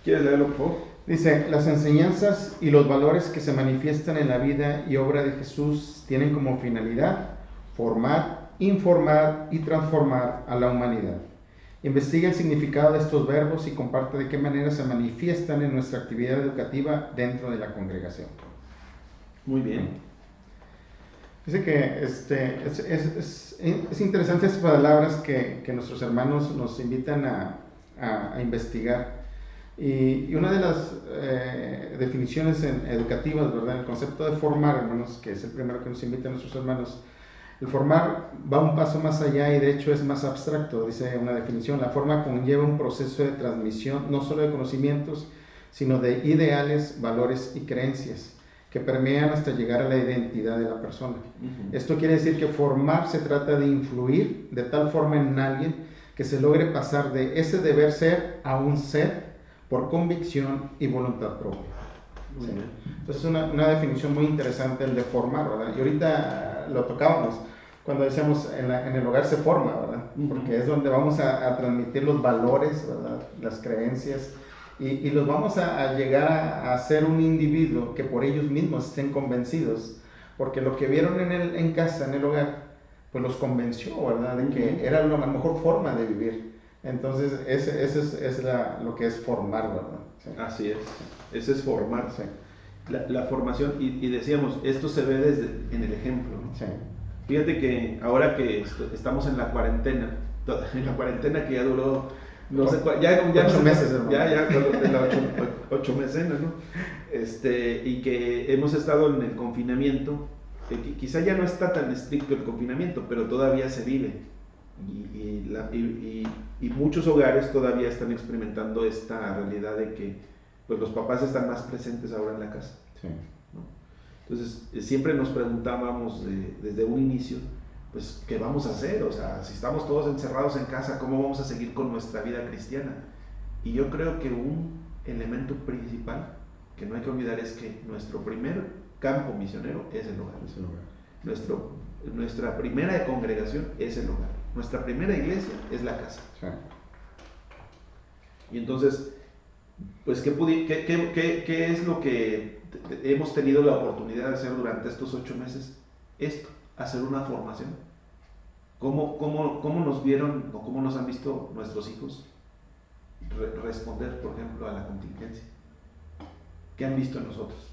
¿Quieres leerlo, por favor? Dice, las enseñanzas y los valores que se manifiestan en la vida y obra de Jesús tienen como finalidad formar, informar y transformar a la humanidad. Investiga el significado de estos verbos y comparte de qué manera se manifiestan en nuestra actividad educativa dentro de la congregación. Muy bien. Dice que es interesante estas palabras que nuestros hermanos nos invitan a investigar. Y una de las definiciones educativas, ¿verdad? El concepto de formar, hermanos, que es el primero que nos invitan nuestros hermanos, El formar va un paso más allá y de hecho es más abstracto, dice una definición. La forma conlleva un proceso de transmisión no solo de conocimientos, sino de ideales, valores y creencias que permean hasta llegar a la identidad de la persona. Esto quiere decir que formar se trata de influir de tal forma en alguien que se logre pasar de ese deber ser a un ser por convicción y voluntad propia. ¿Sí? Entonces es una definición muy interesante el de formar, ¿verdad? Y ahorita lo tocábamos cuando decíamos en el hogar se forma, ¿verdad? Porque es donde vamos a transmitir los valores, ¿verdad? Las creencias, y los vamos a llegar a ser un individuo que por ellos mismos estén convencidos, porque lo que vieron en casa, en el hogar, pues los convenció, ¿verdad? De que era la mejor forma de vivir. Entonces, ese es lo que es formar, ¿verdad? Sí. Así es, ese es formar. Sí. La formación, y decíamos, esto se ve en el ejemplo, ¿no? Sí. Fíjate que ahora que estamos en la cuarentena que ya duró, no sé cuál, ya 8 meses, hermano. Ya, de la 8 meses, ¿no? Y que hemos estado en el confinamiento, quizá ya no está tan estricto el confinamiento, pero todavía se vive. Y muchos hogares todavía están experimentando esta realidad de que pues, los papás están más presentes ahora en la casa. Sí. ¿No? Entonces, siempre nos preguntábamos desde un inicio, pues, ¿qué vamos a hacer? O sea, si estamos todos encerrados en casa, ¿cómo vamos a seguir con nuestra vida cristiana? Y yo creo que un elemento principal que no hay que olvidar es que nuestro primer campo misionero es el hogar. Es el hogar. Nuestra primera congregación es el hogar. Nuestra primera iglesia es la casa. Sí. Y entonces, pues, ¿qué es lo que hemos tenido la oportunidad de hacer durante estos 8 meses? Esto, hacer una formación. ¿Cómo nos vieron o cómo nos han visto nuestros hijos responder, por ejemplo, a la contingencia? ¿Qué han visto en nosotros?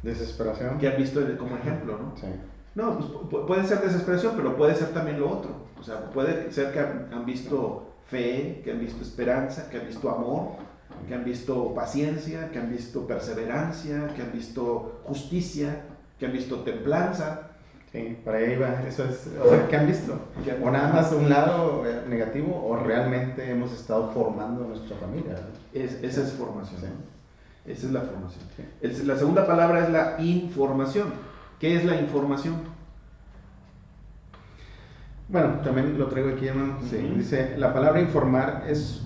Desesperación. ¿Qué han visto como ejemplo, no? Sí. No, pues puede ser desesperación, pero puede ser también lo otro. O sea, puede ser que han visto fe, que han visto esperanza, que han visto amor, que han visto paciencia, que han visto perseverancia, que han visto justicia, que han visto templanza. Sí, para ahí va, eso es, o sea, ¿qué han visto? O nada más un lado negativo, o realmente hemos estado formando a nuestra familia. Esa es formación. Sí. Esa es la formación. Sí. La segunda palabra es la información. ¿Qué es la información? Bueno, también lo traigo aquí, hermano. Sí. Dice, la palabra informar es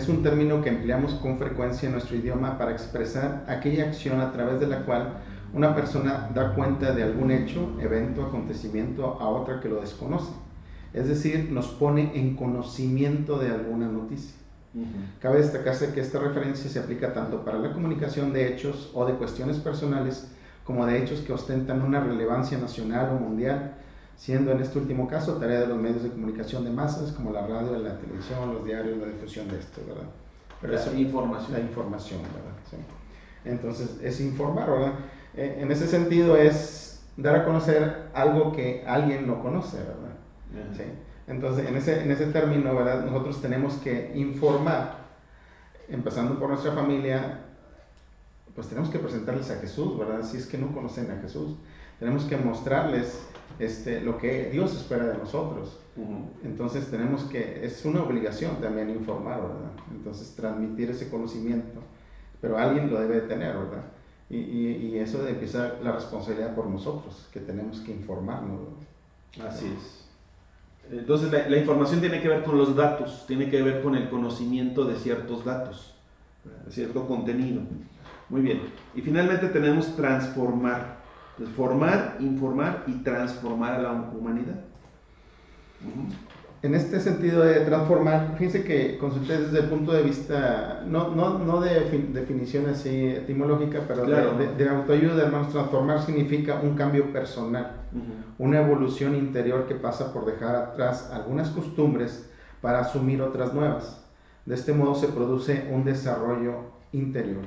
un término que empleamos con frecuencia en nuestro idioma para expresar aquella acción a través de la cual una persona da cuenta de algún hecho, evento, acontecimiento a otra que lo desconoce. Es decir, nos pone en conocimiento de alguna noticia. Cabe destacarse que esta referencia se aplica tanto para la comunicación de hechos o de cuestiones personales como de hechos que ostentan una relevancia nacional o mundial, siendo en este último caso tarea de los medios de comunicación de masas como la radio, la televisión, los diarios, la difusión de esto, ¿verdad? Pero La eso, información. La información, ¿verdad? Sí. Entonces, es informar, ¿verdad? En ese sentido es dar a conocer algo que alguien no conoce, ¿verdad? Sí. Entonces, en ese término, ¿verdad? Nosotros tenemos que informar, empezando por nuestra familia, pues tenemos que presentarles a Jesús, ¿verdad? Si es que no conocen a Jesús. Tenemos que mostrarles lo que Dios espera de nosotros. Entonces es una obligación también informar, ¿verdad? Entonces transmitir ese conocimiento, pero alguien lo debe de tener, ¿verdad? Y eso de empezar la responsabilidad por nosotros, que tenemos que informarnos, ¿verdad? Así es. Entonces la información tiene que ver con los datos, tiene que ver con el conocimiento de ciertos datos, de cierto contenido. Muy bien. Y finalmente tenemos transformar. Entonces, formar, informar y transformar a la humanidad. En este sentido de transformar, fíjense que consulté desde el punto de vista, no de definición así etimológica, pero claro, de autoayuda, hermanos. Transformar significa un cambio personal, una evolución interior que pasa por dejar atrás algunas costumbres para asumir otras nuevas. De este modo se produce un desarrollo interior.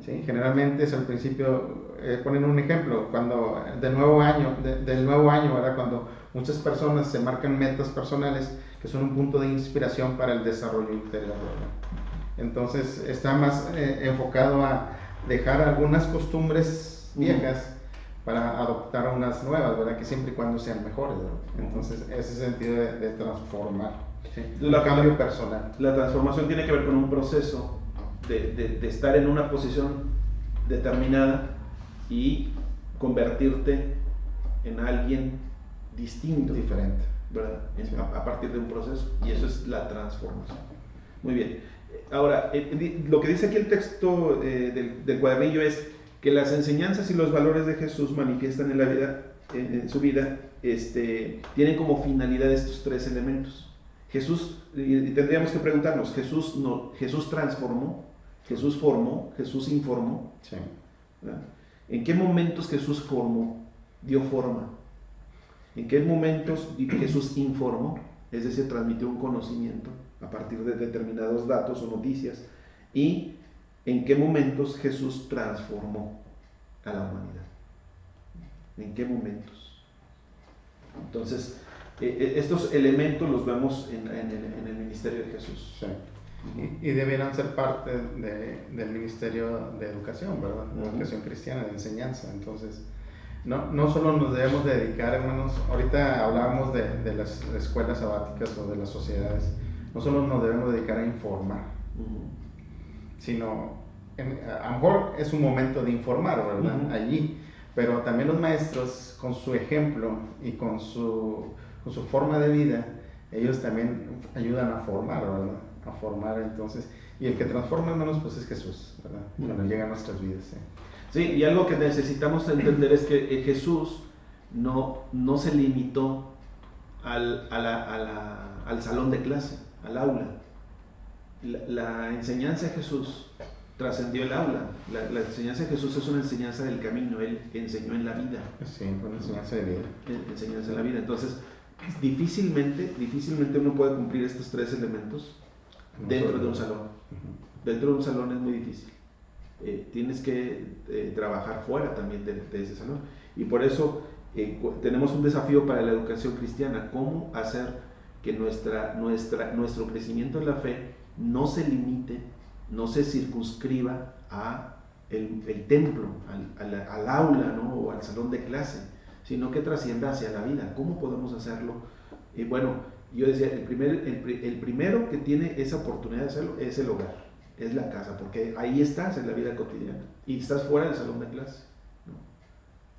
¿Sí? Generalmente es al principio, ponen un ejemplo, cuando del nuevo año, ¿verdad? Cuando muchas personas se marcan metas personales que son un punto de inspiración para el desarrollo interior, ¿verdad? Entonces está más enfocado a dejar algunas costumbres viejas para adoptar unas nuevas, ¿verdad? Que siempre y cuando sean mejores, ¿verdad? Entonces, ese sentido de transformar, Sí. un cambio personal. La transformación tiene que ver con un proceso de estar en una posición determinada y convertirte en alguien distinto, Diferente. ¿verdad? Sí. A partir de un proceso, y eso es la transformación. Muy bien. Ahora, lo que dice aquí el texto del cuadernillo es que las enseñanzas y los valores de Jesús manifiestan en la vida, en su vida, tienen como finalidad estos tres elementos. Jesús, y tendríamos que preguntarnos, Jesús transformó, Jesús formó, Jesús informó. Sí. ¿Verdad? ¿En qué momentos Jesús formó, dio forma? ¿En qué momentos Jesús informó? Es decir, transmitió un conocimiento a partir de determinados datos o noticias. ¿Y en qué momentos Jesús transformó a la humanidad? ¿En qué momentos? Entonces, estos elementos los vemos en el ministerio de Jesús. Sí. Y debieran ser parte del Ministerio de Educación, ¿verdad? De Educación Cristiana, de enseñanza. Entonces, no solo nos debemos dedicar, hermanos, ahorita hablábamos de las escuelas sabáticas o de las sociedades, no solo nos debemos dedicar a informar, sino, a lo mejor es un momento de informar, ¿verdad? Allí, pero también los maestros, con su ejemplo y con su forma de vida, ellos también ayudan a formar, ¿verdad? A formar, entonces, y el que transforma, hermanos, pues es Jesús, ¿verdad? Cuando llega a nuestras vidas. Sí, y algo que necesitamos entender es que Jesús no se limitó al salón de clase, al aula. La enseñanza de Jesús trascendió el aula. La enseñanza de Jesús es una enseñanza del camino. Él enseñó en la vida. Sí, una enseñanza de vida. Enseñanza en la vida. Entonces, difícilmente uno puede cumplir estos tres elementos dentro de un salón. Dentro de un salón es muy difícil. Tienes que trabajar fuera también de ese salón. Y por eso tenemos un desafío para la educación cristiana: cómo hacer que nuestro crecimiento en la fe no se limite, no se circunscriba a el templo, al aula, ¿no? O al salón de clase, sino que trascienda hacia la vida. ¿Cómo podemos hacerlo? Bueno, yo decía, el primero que tiene esa oportunidad de hacerlo es el hogar, es la casa, porque ahí estás en la vida cotidiana y estás fuera del salón de clase, ¿no?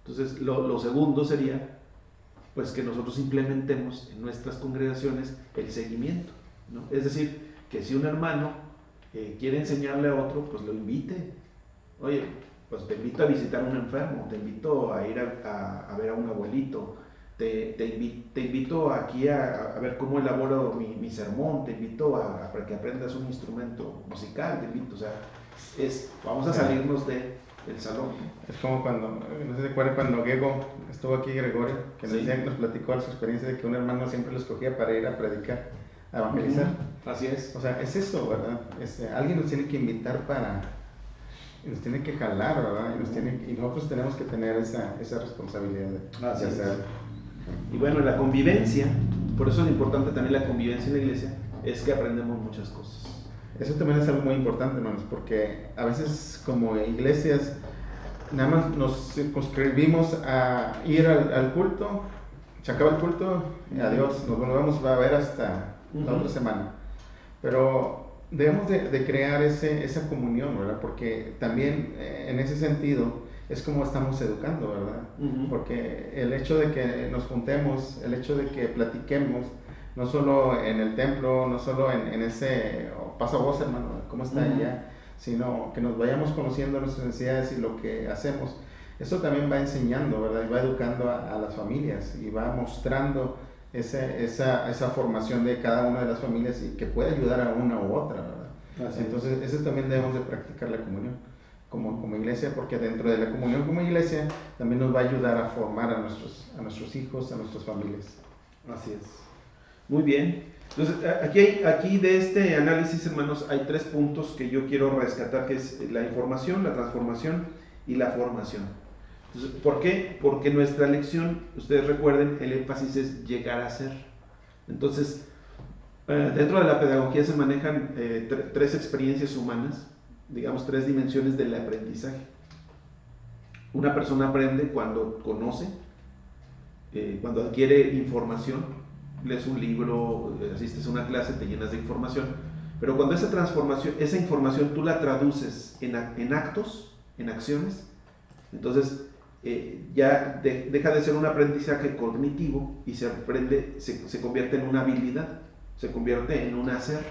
Entonces, lo segundo sería, pues, que nosotros implementemos en nuestras congregaciones el seguimiento, ¿no? Es decir, que si un hermano quiere enseñarle a otro, pues lo invite. Oye, pues te invito a visitar a un enfermo, te invito a ir a ver a un abuelito, te invito aquí a ver cómo elaboro mi sermón, te invito para que aprendas un instrumento musical, te invito, o sea, vamos a salirnos del salón. Es como cuando, no sé si se acuerdan cuando Gego estuvo aquí, Gregorio, que nos platicó su experiencia de que un hermano siempre lo escogía para ir a predicar, a evangelizar. Así es. O sea, es eso, ¿verdad? Alguien nos tiene que invitar nos tiene que jalar, ¿verdad? Y nosotros tenemos que tener esa responsabilidad de hacerlo. Y bueno, la convivencia, por eso es importante también la convivencia en la iglesia, es que aprendemos muchas cosas. Eso también es algo muy importante, hermanos, porque a veces como iglesias nada más nos circunscribimos a ir al culto, se acaba el culto, y adiós, nos volvemos a ver hasta la otra semana. Pero debemos de crear esa comunión, ¿verdad? Porque también en ese sentido es como estamos educando, ¿verdad? Porque el hecho de que nos juntemos, el hecho de que platiquemos, no solo en el templo, no solo en ese pasa voz, hermano, ¿cómo está allá? Sino que nos vayamos conociendo nuestras necesidades y lo que hacemos. Eso también va enseñando, ¿verdad? Y va educando a las familias y va mostrando esa formación de cada una de las familias y que puede ayudar a una u otra, ¿verdad? Entonces, eso también debemos de practicar la comunión como iglesia, porque dentro de la comunión como iglesia también nos va a ayudar a formar a nuestros hijos, a nuestras familias. Así es. Muy bien. Entonces, aquí de este análisis, hermanos, hay 3 puntos que yo quiero rescatar, que es la información, la transformación y la formación. Entonces, ¿por qué? Porque nuestra lección, ustedes recuerden, el énfasis es llegar a ser. Entonces, dentro de la pedagogía se manejan 3 experiencias humanas, digamos 3 dimensiones del aprendizaje. Una persona aprende cuando conoce, cuando adquiere información, lees un libro, asistes a una clase, te llenas de información, pero cuando esa transformación, esa información tú la traduces en actos, en acciones, entonces ya deja de ser un aprendizaje cognitivo y se convierte en una habilidad, se convierte en un hacer,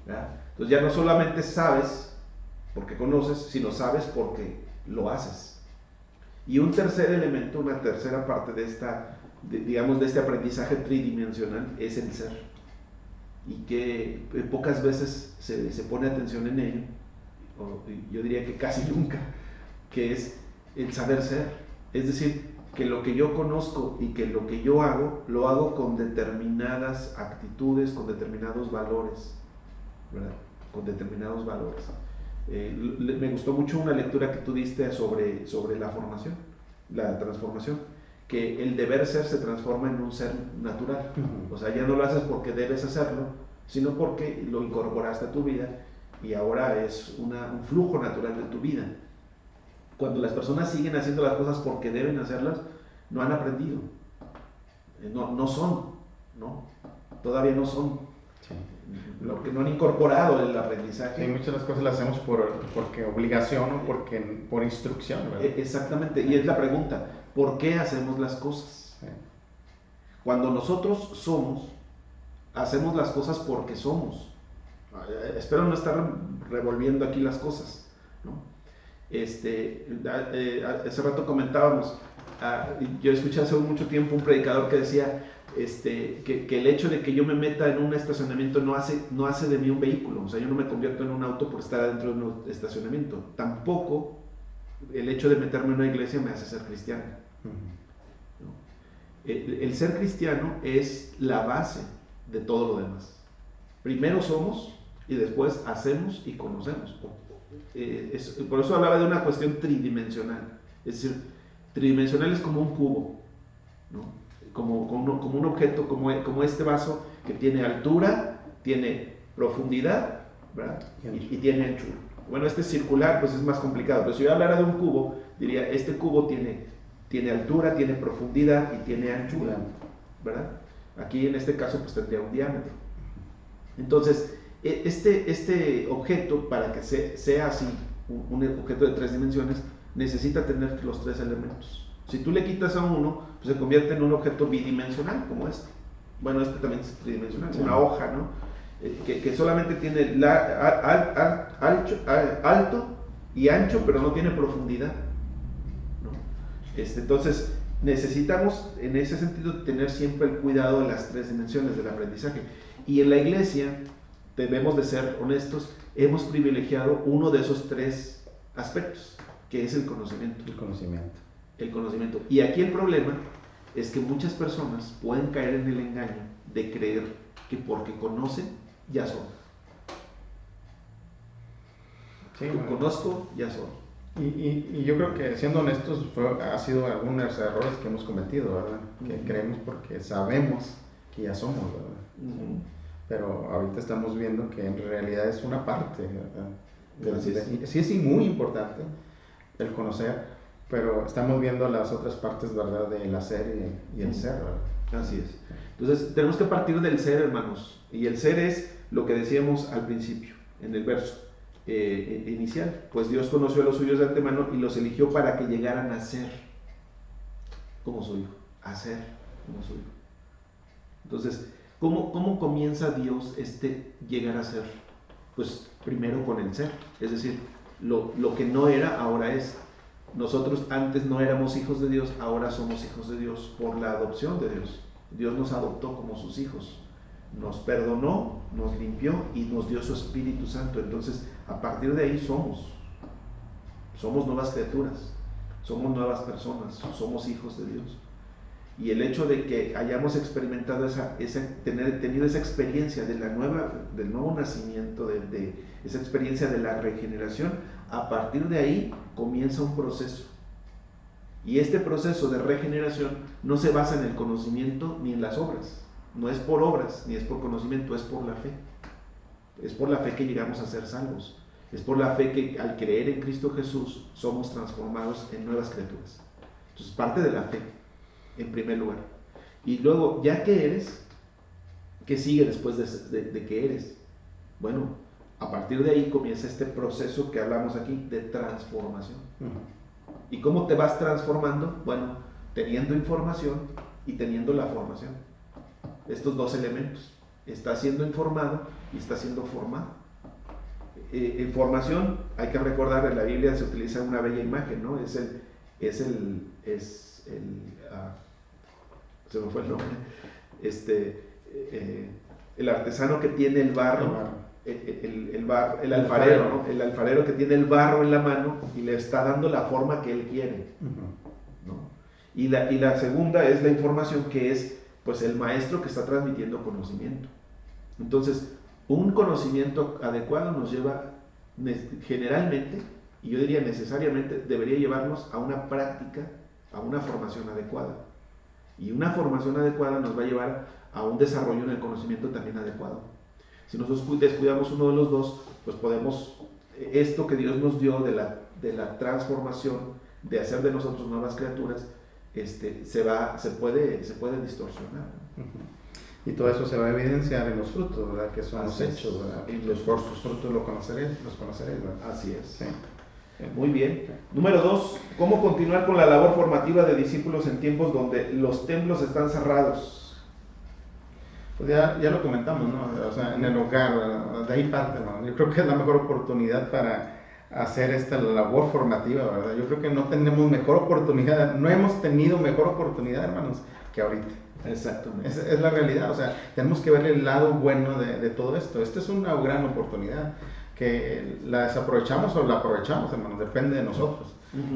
¿verdad? Entonces ya no solamente sabes porque conoces, sino sabes porque lo haces. Y un tercer elemento, una tercera parte de de este aprendizaje tridimensional es el ser. Y que pocas veces se pone atención en ello, o yo diría que casi nunca, que es el saber ser. Es decir, que lo que yo conozco y que lo que yo hago, lo hago con determinadas actitudes, con determinados valores, ¿verdad? Con determinados valores. Me gustó mucho una lectura que tú diste sobre la formación, la transformación, que el deber ser se transforma en un ser natural. O sea, ya no lo haces porque debes hacerlo, sino porque lo incorporaste a tu vida y ahora es un flujo natural de tu vida. Cuando las personas siguen haciendo las cosas porque deben hacerlas, no han aprendido, no son, ¿no? Todavía no son. Sí. Lo que no han incorporado el aprendizaje. Sí, muchas de las cosas las hacemos porque obligación o por instrucción, ¿verdad? Exactamente, y es la pregunta, ¿por qué hacemos las cosas? Sí. Cuando nosotros somos, hacemos las cosas porque somos. Espero no estar revolviendo aquí las cosas, ¿no? Hace rato comentábamos, yo escuché hace mucho tiempo un predicador que decía que el hecho de que yo me meta en un estacionamiento no hace de mí un vehículo. O sea, yo no me convierto en un auto por estar adentro de un estacionamiento. Tampoco el hecho de meterme en una iglesia me hace ser cristiano. ¿No? El ser cristiano es la base de todo lo demás. Primero somos y después hacemos y conocemos. Por eso hablaba de una cuestión tridimensional. Es decir, tridimensional es como un cubo, ¿no? Como un objeto, como este vaso que tiene altura, tiene profundidad, ¿verdad? Y tiene anchura. Bueno, este circular pues es más complicado, pero si yo hablara de un cubo, diría, este cubo tiene altura, tiene profundidad y tiene anchura, ¿verdad? Aquí en este caso pues tendría un diámetro. Entonces, este objeto, para que sea así, un objeto de 3 dimensiones, necesita tener los 3 elementos. Si tú le quitas a uno, pues se convierte en un objeto bidimensional, como este. Bueno, este también es tridimensional, es una hoja, ¿no? Que solamente tiene alto y ancho, pero no tiene profundidad, ¿no? Entonces, necesitamos, en ese sentido, tener siempre el cuidado de las 3 dimensiones del aprendizaje. Y en la iglesia, debemos de ser honestos, hemos privilegiado uno de esos 3 aspectos, que es el conocimiento. El conocimiento. Y aquí el problema es que muchas personas pueden caer en el engaño de creer que porque conocen, ya son. Sí, bueno. Conozco, ya son. Y yo creo que, siendo honestos, ha sido algunos errores que hemos cometido, ¿verdad? Que creemos porque sabemos que ya somos, ¿verdad? Pero ahorita estamos viendo que en realidad es una parte, ¿verdad? Sí es muy importante el conocer, pero estamos viendo las otras partes, ¿verdad? Del hacer y el ser, ¿verdad? Así es. Entonces tenemos que partir del ser, hermanos. Y el ser es lo que decíamos al principio, en el verso inicial. Pues Dios conoció a los suyos de antemano y los eligió para que llegaran a ser como su hijo. A ser como su hijo. Entonces, ¿cómo comienza Dios llegar a ser? Pues primero con el ser. Es decir, lo que no era, ahora es. Nosotros antes no éramos hijos de Dios, ahora somos hijos de Dios por la adopción de Dios. Dios nos adoptó como sus hijos, nos perdonó, nos limpió y nos dio su Espíritu Santo. Entonces, a partir de ahí somos nuevas criaturas, somos nuevas personas, somos hijos de Dios. Y el hecho de que hayamos experimentado tenido esa experiencia del nuevo nacimiento, de esa experiencia de la regeneración, a partir de ahí comienza un proceso. Y este proceso de regeneración no se basa en el conocimiento ni en las obras. No es por obras ni es por conocimiento, es por la fe. Es por la fe que llegamos a ser salvos. Es por la fe que al creer en Cristo Jesús somos transformados en nuevas criaturas. Entonces parte de la fe, en primer lugar. Y luego, ya que eres, ¿qué sigue después de que eres? Bueno, a partir de ahí comienza este proceso que hablamos aquí de transformación. ¿Y cómo te vas transformando? Bueno, teniendo información y teniendo la formación. Estos dos elementos. Está siendo informado y está siendo formado. Información, hay que recordar, en la Biblia se utiliza una bella imagen, ¿no? Se me fue el nombre. El artesano que tiene el barro, el alfarero, ¿no? El alfarero que tiene el barro en la mano y le está dando la forma que él quiere, ¿no? Y la segunda es la información, que es pues el maestro que está transmitiendo conocimiento. Entonces, un conocimiento adecuado nos lleva generalmente, y yo diría necesariamente, debería llevarnos a una práctica, a una formación adecuada. Y una formación adecuada nos va a llevar a un desarrollo en el conocimiento también adecuado. Si nosotros descuidamos uno de los dos, pues podemos, esto que Dios nos dio de la transformación, de hacer de nosotros nuevas criaturas, se puede distorsionar. Y todo eso se va a evidenciar en los frutos, ¿verdad? Que son los hechos, ¿verdad? Y por sus frutos los conoceréis, ¿verdad? Así es. Sí. Muy bien. Número 2, ¿cómo continuar con la labor formativa de discípulos en tiempos donde los templos están cerrados? Pues ya lo comentamos, ¿no? O sea, en el hogar, ¿verdad? De ahí parte, ¿no? Yo creo que es la mejor oportunidad para hacer esta labor formativa, ¿verdad? Yo creo que no tenemos mejor oportunidad, no hemos tenido mejor oportunidad, hermanos, que ahorita. Exactamente. Es la realidad, o sea, tenemos que ver el lado bueno de todo esto. Esta es una gran oportunidad, que la desaprovechamos o la aprovechamos, hermanos, depende de nosotros.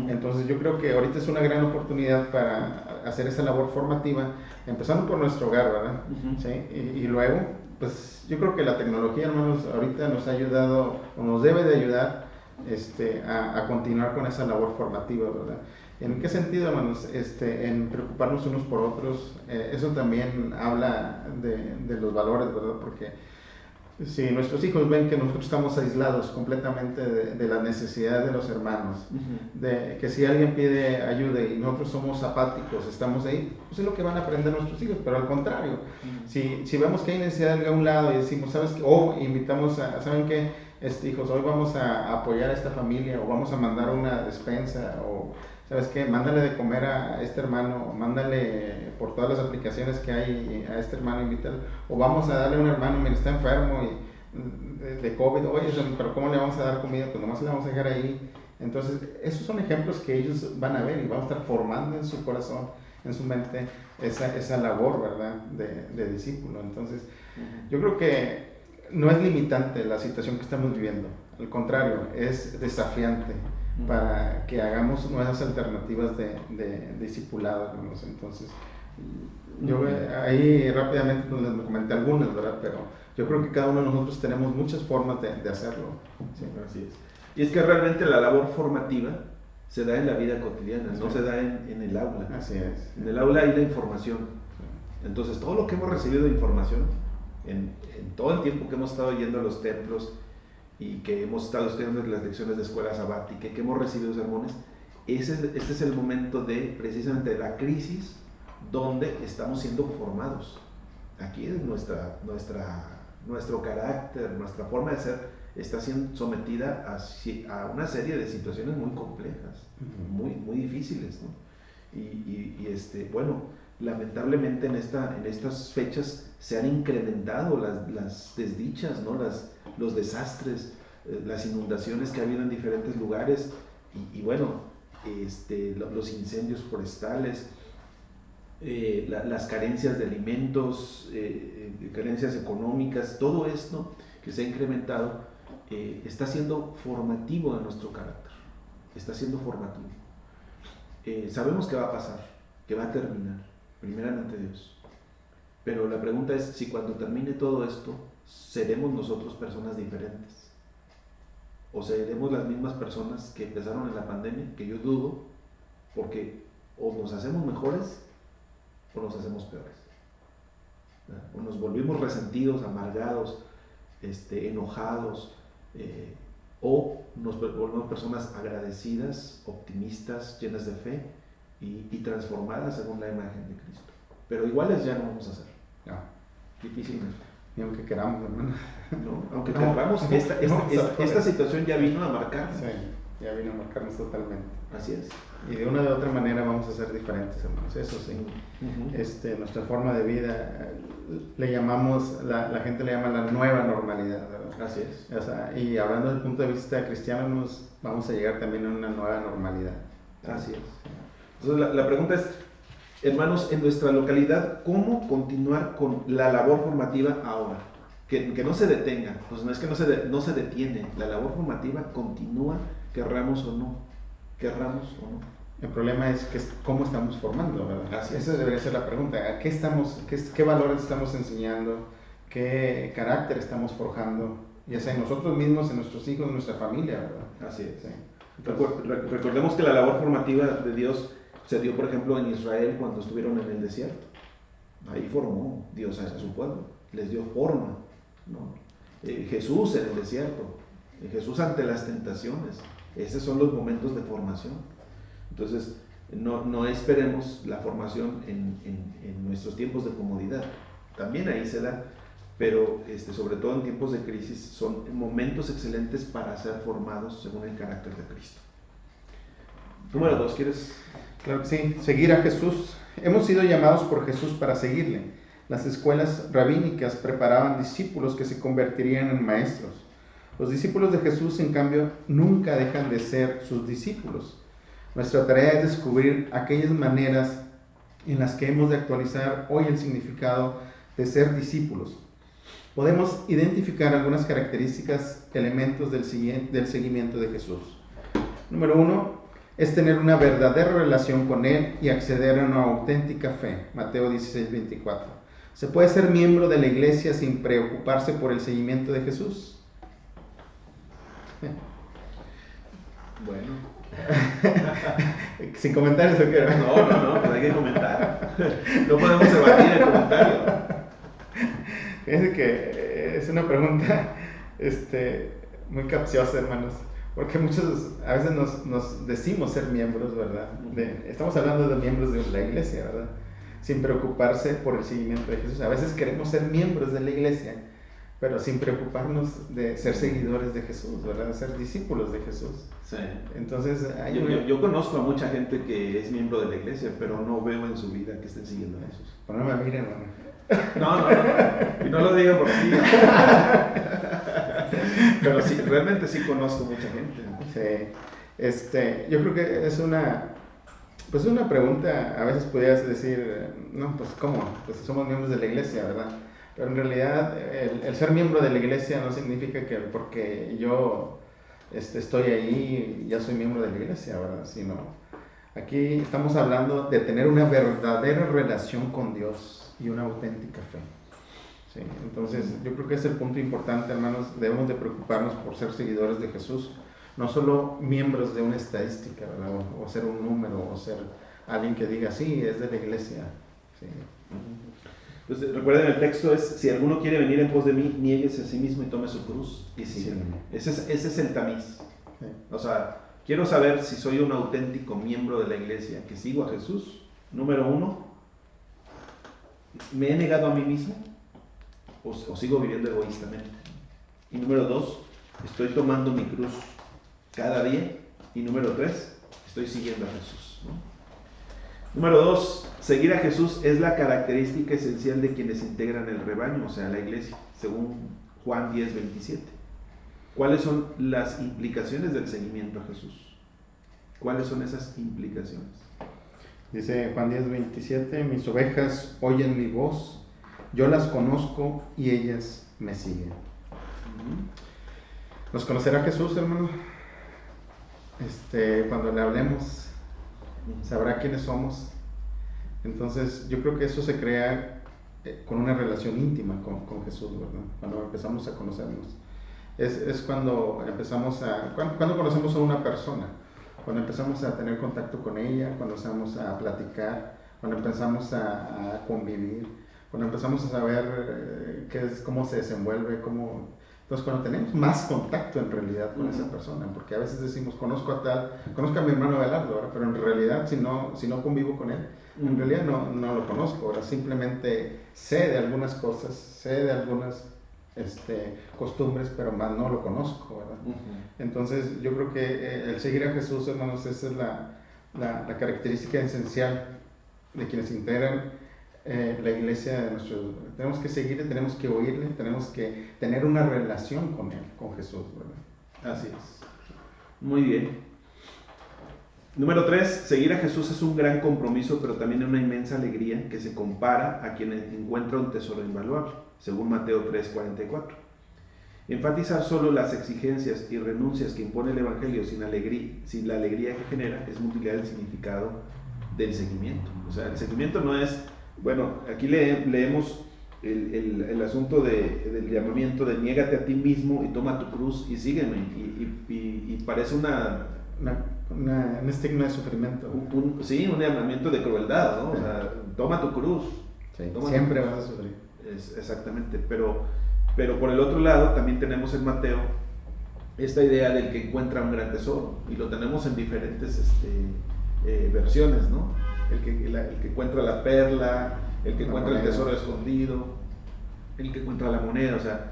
Entonces yo creo que ahorita es una gran oportunidad para hacer esa labor formativa, empezando por nuestro hogar, ¿verdad? ¿Sí? Y luego, pues yo creo que la tecnología, hermanos, ahorita nos ha ayudado, o nos debe de ayudar a continuar con esa labor formativa, ¿verdad? ¿En qué sentido, hermanos? En preocuparnos unos por otros. Eso también habla de los valores, ¿verdad? Porque si nuestros hijos ven que nosotros estamos aislados completamente de la necesidad de los hermanos, de que si alguien pide ayuda y nosotros somos apáticos, estamos ahí, pues es lo que van a aprender nuestros hijos, pero al contrario, si vemos que hay necesidad de algún lado y decimos, ¿sabes qué? O invitamos ¿saben qué? Hijos, hoy vamos a apoyar a esta familia, o vamos a mandar una despensa, o ¿sabes qué? Mándale de comer a este hermano, mándale por todas las aplicaciones que hay a este hermano, invítalo. O vamos a darle a un hermano, mira, está enfermo de COVID, oye, pero ¿cómo le vamos a dar comida? Pues nomás le vamos a dejar ahí. Entonces, esos son ejemplos que ellos van a ver y van a estar formando en su corazón, en su mente, esa labor, ¿verdad? De discípulo. Entonces, yo creo que no es limitante la situación que estamos viviendo, al contrario, es desafiante para que hagamos nuevas alternativas de discipulado, hermanos. Entonces, yo ahí rápidamente pues, les comenté algunas, ¿verdad? Pero yo creo que cada uno de nosotros tenemos muchas formas de hacerlo. Sí, así es. Y es que realmente la labor formativa se da en la vida cotidiana, no se da en el aula. Así es. En el aula hay la información. Entonces, todo lo que hemos recibido de información, en todo el tiempo que hemos estado yendo a los templos y que hemos estado estudiando las lecciones de escuela sabática, que hemos recibido sermones, este es el momento precisamente de la crisis donde estamos siendo formados. Aquí es nuestro carácter, nuestra forma de ser está siendo sometida a una serie de situaciones muy complejas, muy difíciles, ¿no? Bueno, lamentablemente en estas fechas se han incrementado las desdichas, ¿no? Los desastres, las inundaciones que ha habido en diferentes lugares y bueno, los incendios forestales, las carencias de alimentos, carencias económicas, todo esto que se ha incrementado está siendo formativo de nuestro carácter, está siendo formativo. Sabemos que va a pasar, que va a terminar, primeramente Dios. Pero la pregunta es si cuando termine todo esto, seremos nosotros personas diferentes. O seremos las mismas personas que empezaron en la pandemia, que yo dudo, porque o nos hacemos mejores o nos hacemos peores. ¿Verdad? O nos volvimos resentidos, amargados, enojados, o nos volvemos personas agradecidas, optimistas, llenas de fe y transformadas según la imagen de Cristo. Pero iguales ya no vamos a ser. No, Difícilmente. ni aunque queramos, hermano. ¿No? Aunque No, querramos, no, esta situación ya vino a marcarnos. Sí, ya vino a marcarnos totalmente. Así es. Y de una u otra manera vamos a ser diferentes, hermanos. Eso sí. Ujú. Nuestra forma de vida, le llamamos, la gente le llama la nueva normalidad, ¿verdad? Así es. O sea, y hablando desde el punto de vista cristiano, vamos a llegar también a una nueva normalidad. Así es. Entonces la pregunta es, hermanos, en nuestra localidad, ¿cómo continuar con la labor formativa ahora? Que no se detenga, pues no es que no se detiene, la labor formativa continúa, querramos o no. El problema es cómo estamos formando, ¿verdad? Así es. Esa debería ser la pregunta. ¿A qué valores estamos enseñando? ¿Qué carácter estamos forjando? Ya sea en nosotros mismos, en nuestros hijos, en nuestra familia, ¿verdad? Así es. Sí. Recordemos que la labor formativa de Dios se dio, por ejemplo, en Israel cuando estuvieron en el desierto. Ahí formó Dios a su pueblo, les dio forma, ¿no? Jesús en el desierto, Jesús ante las tentaciones. Esos son los momentos de formación. Entonces, no esperemos la formación en nuestros tiempos de comodidad. También ahí se da, pero sobre todo en tiempos de crisis son momentos excelentes para ser formados según el carácter de Cristo. Número 2, ¿quieres? Claro que sí, seguir a Jesús. Hemos sido llamados por Jesús para seguirle. Las escuelas rabínicas preparaban discípulos que se convertirían en maestros. Los discípulos de Jesús, en cambio, nunca dejan de ser sus discípulos. Nuestra tarea es descubrir aquellas maneras en las que hemos de actualizar hoy el significado de ser discípulos. Podemos identificar algunas características, elementos del seguimiento de Jesús. Número 1 es tener una verdadera relación con Él y acceder a una auténtica fe. Mateo 16:24. ¿Se puede ser miembro de la iglesia sin preocuparse por el seguimiento de Jesús? Bueno. ¿Sin comentarios o qué? No, pues hay que comentar. No podemos evadir el comentario. Fíjense que es una pregunta muy capciosa, hermanos, porque muchos a veces nos decimos ser miembros, ¿verdad? Estamos hablando de miembros de la iglesia, ¿verdad? Sin preocuparse por el seguimiento de Jesús. A veces queremos ser miembros de la iglesia, pero sin preocuparnos de ser seguidores de Jesús, ¿verdad? Ser discípulos de Jesús. Sí. Entonces, yo conozco a mucha gente que es miembro de la iglesia, pero no veo en su vida que estén siguiendo a Jesús. Bueno, no me miren, hermano. No. Y no lo digo por ti. Pero sí, realmente sí conozco mucha gente. Sí. Yo creo que es una pregunta, a veces podrías decir, no, pues ¿cómo? Pues somos miembros de la iglesia, ¿verdad? Pero en realidad el ser miembro de la iglesia no significa que porque yo estoy ahí ya soy miembro de la iglesia, ¿verdad? Sino aquí estamos hablando de tener una verdadera relación con Dios y una auténtica fe. Sí, entonces yo creo que es el punto importante, hermanos. Debemos de preocuparnos por ser seguidores de Jesús, no solo miembros de una estadística, ¿verdad? O ser un número, o ser alguien que diga, sí, es de la iglesia. Sí. Entonces, recuerden, el texto es, si alguno quiere venir en pos de mí, niéguese a sí mismo y tome su cruz y sígueme. Ese es el tamiz. Sí. O sea, quiero saber si soy un auténtico miembro de la iglesia, que sigo a Jesús. Número 1, ¿me he negado a mí mismo o sigo viviendo egoístamente? Y número 2, estoy tomando mi cruz cada día. Y número 3, estoy siguiendo a Jesús, ¿no? Número 2, seguir a Jesús es la característica esencial de quienes integran el rebaño, o sea, la iglesia, según Juan 10:27. ¿Cuáles son las implicaciones del seguimiento a Jesús? ¿Cuáles son esas implicaciones? Dice Juan 10:27, mis ovejas oyen mi voz, yo las conozco y ellas me siguen. ¿Nos conocerá Jesús, hermano? Cuando le hablemos, sabrá quiénes somos. Entonces yo creo que eso se crea con una relación íntima con Jesús, ¿verdad? Cuando empezamos a conocernos. Es cuando empezamos cuando conocemos a una persona, cuando empezamos a tener contacto con ella, cuando empezamos a platicar, cuando empezamos a convivir, cuando empezamos a saber cómo se desenvuelve, Entonces, cuando tenemos más contacto en realidad con esa persona, porque a veces decimos, conozco a mi hermano Abelardo, ¿verdad? Pero en realidad, si no convivo con él, en realidad no lo conozco, ¿verdad? Simplemente sé de algunas cosas, sé de algunas costumbres, pero más no lo conozco, ¿verdad? Entonces, yo creo que el seguir a Jesús, hermanos, esa es la característica esencial de quienes integran la iglesia de nuestro. Tenemos que seguirle, tenemos que oírle, tenemos que tener una relación con él, con Jesús, ¿verdad? Así es. Muy bien. Número 3, seguir a Jesús es un gran compromiso, pero también una inmensa alegría que se compara a quien encuentra un tesoro invaluable, según Mateo 3:44. Enfatizar solo las exigencias y renuncias que impone el Evangelio sin la alegría que genera es mutilar el significado del seguimiento. O sea, el seguimiento no es, bueno, aquí leemos el asunto del llamamiento de niégate a ti mismo y toma tu cruz y sígueme, y parece un estigma de sufrimiento. Un llamamiento de crueldad, ¿no? O sea, toma tu cruz. Sí, siempre vas a sufrir. Exactamente, pero por el otro lado también tenemos en Mateo esta idea del que encuentra un gran tesoro, y lo tenemos en diferentes versiones, ¿no? El que encuentra la perla, el que encuentra el tesoro escondido, el que encuentra la moneda. O sea,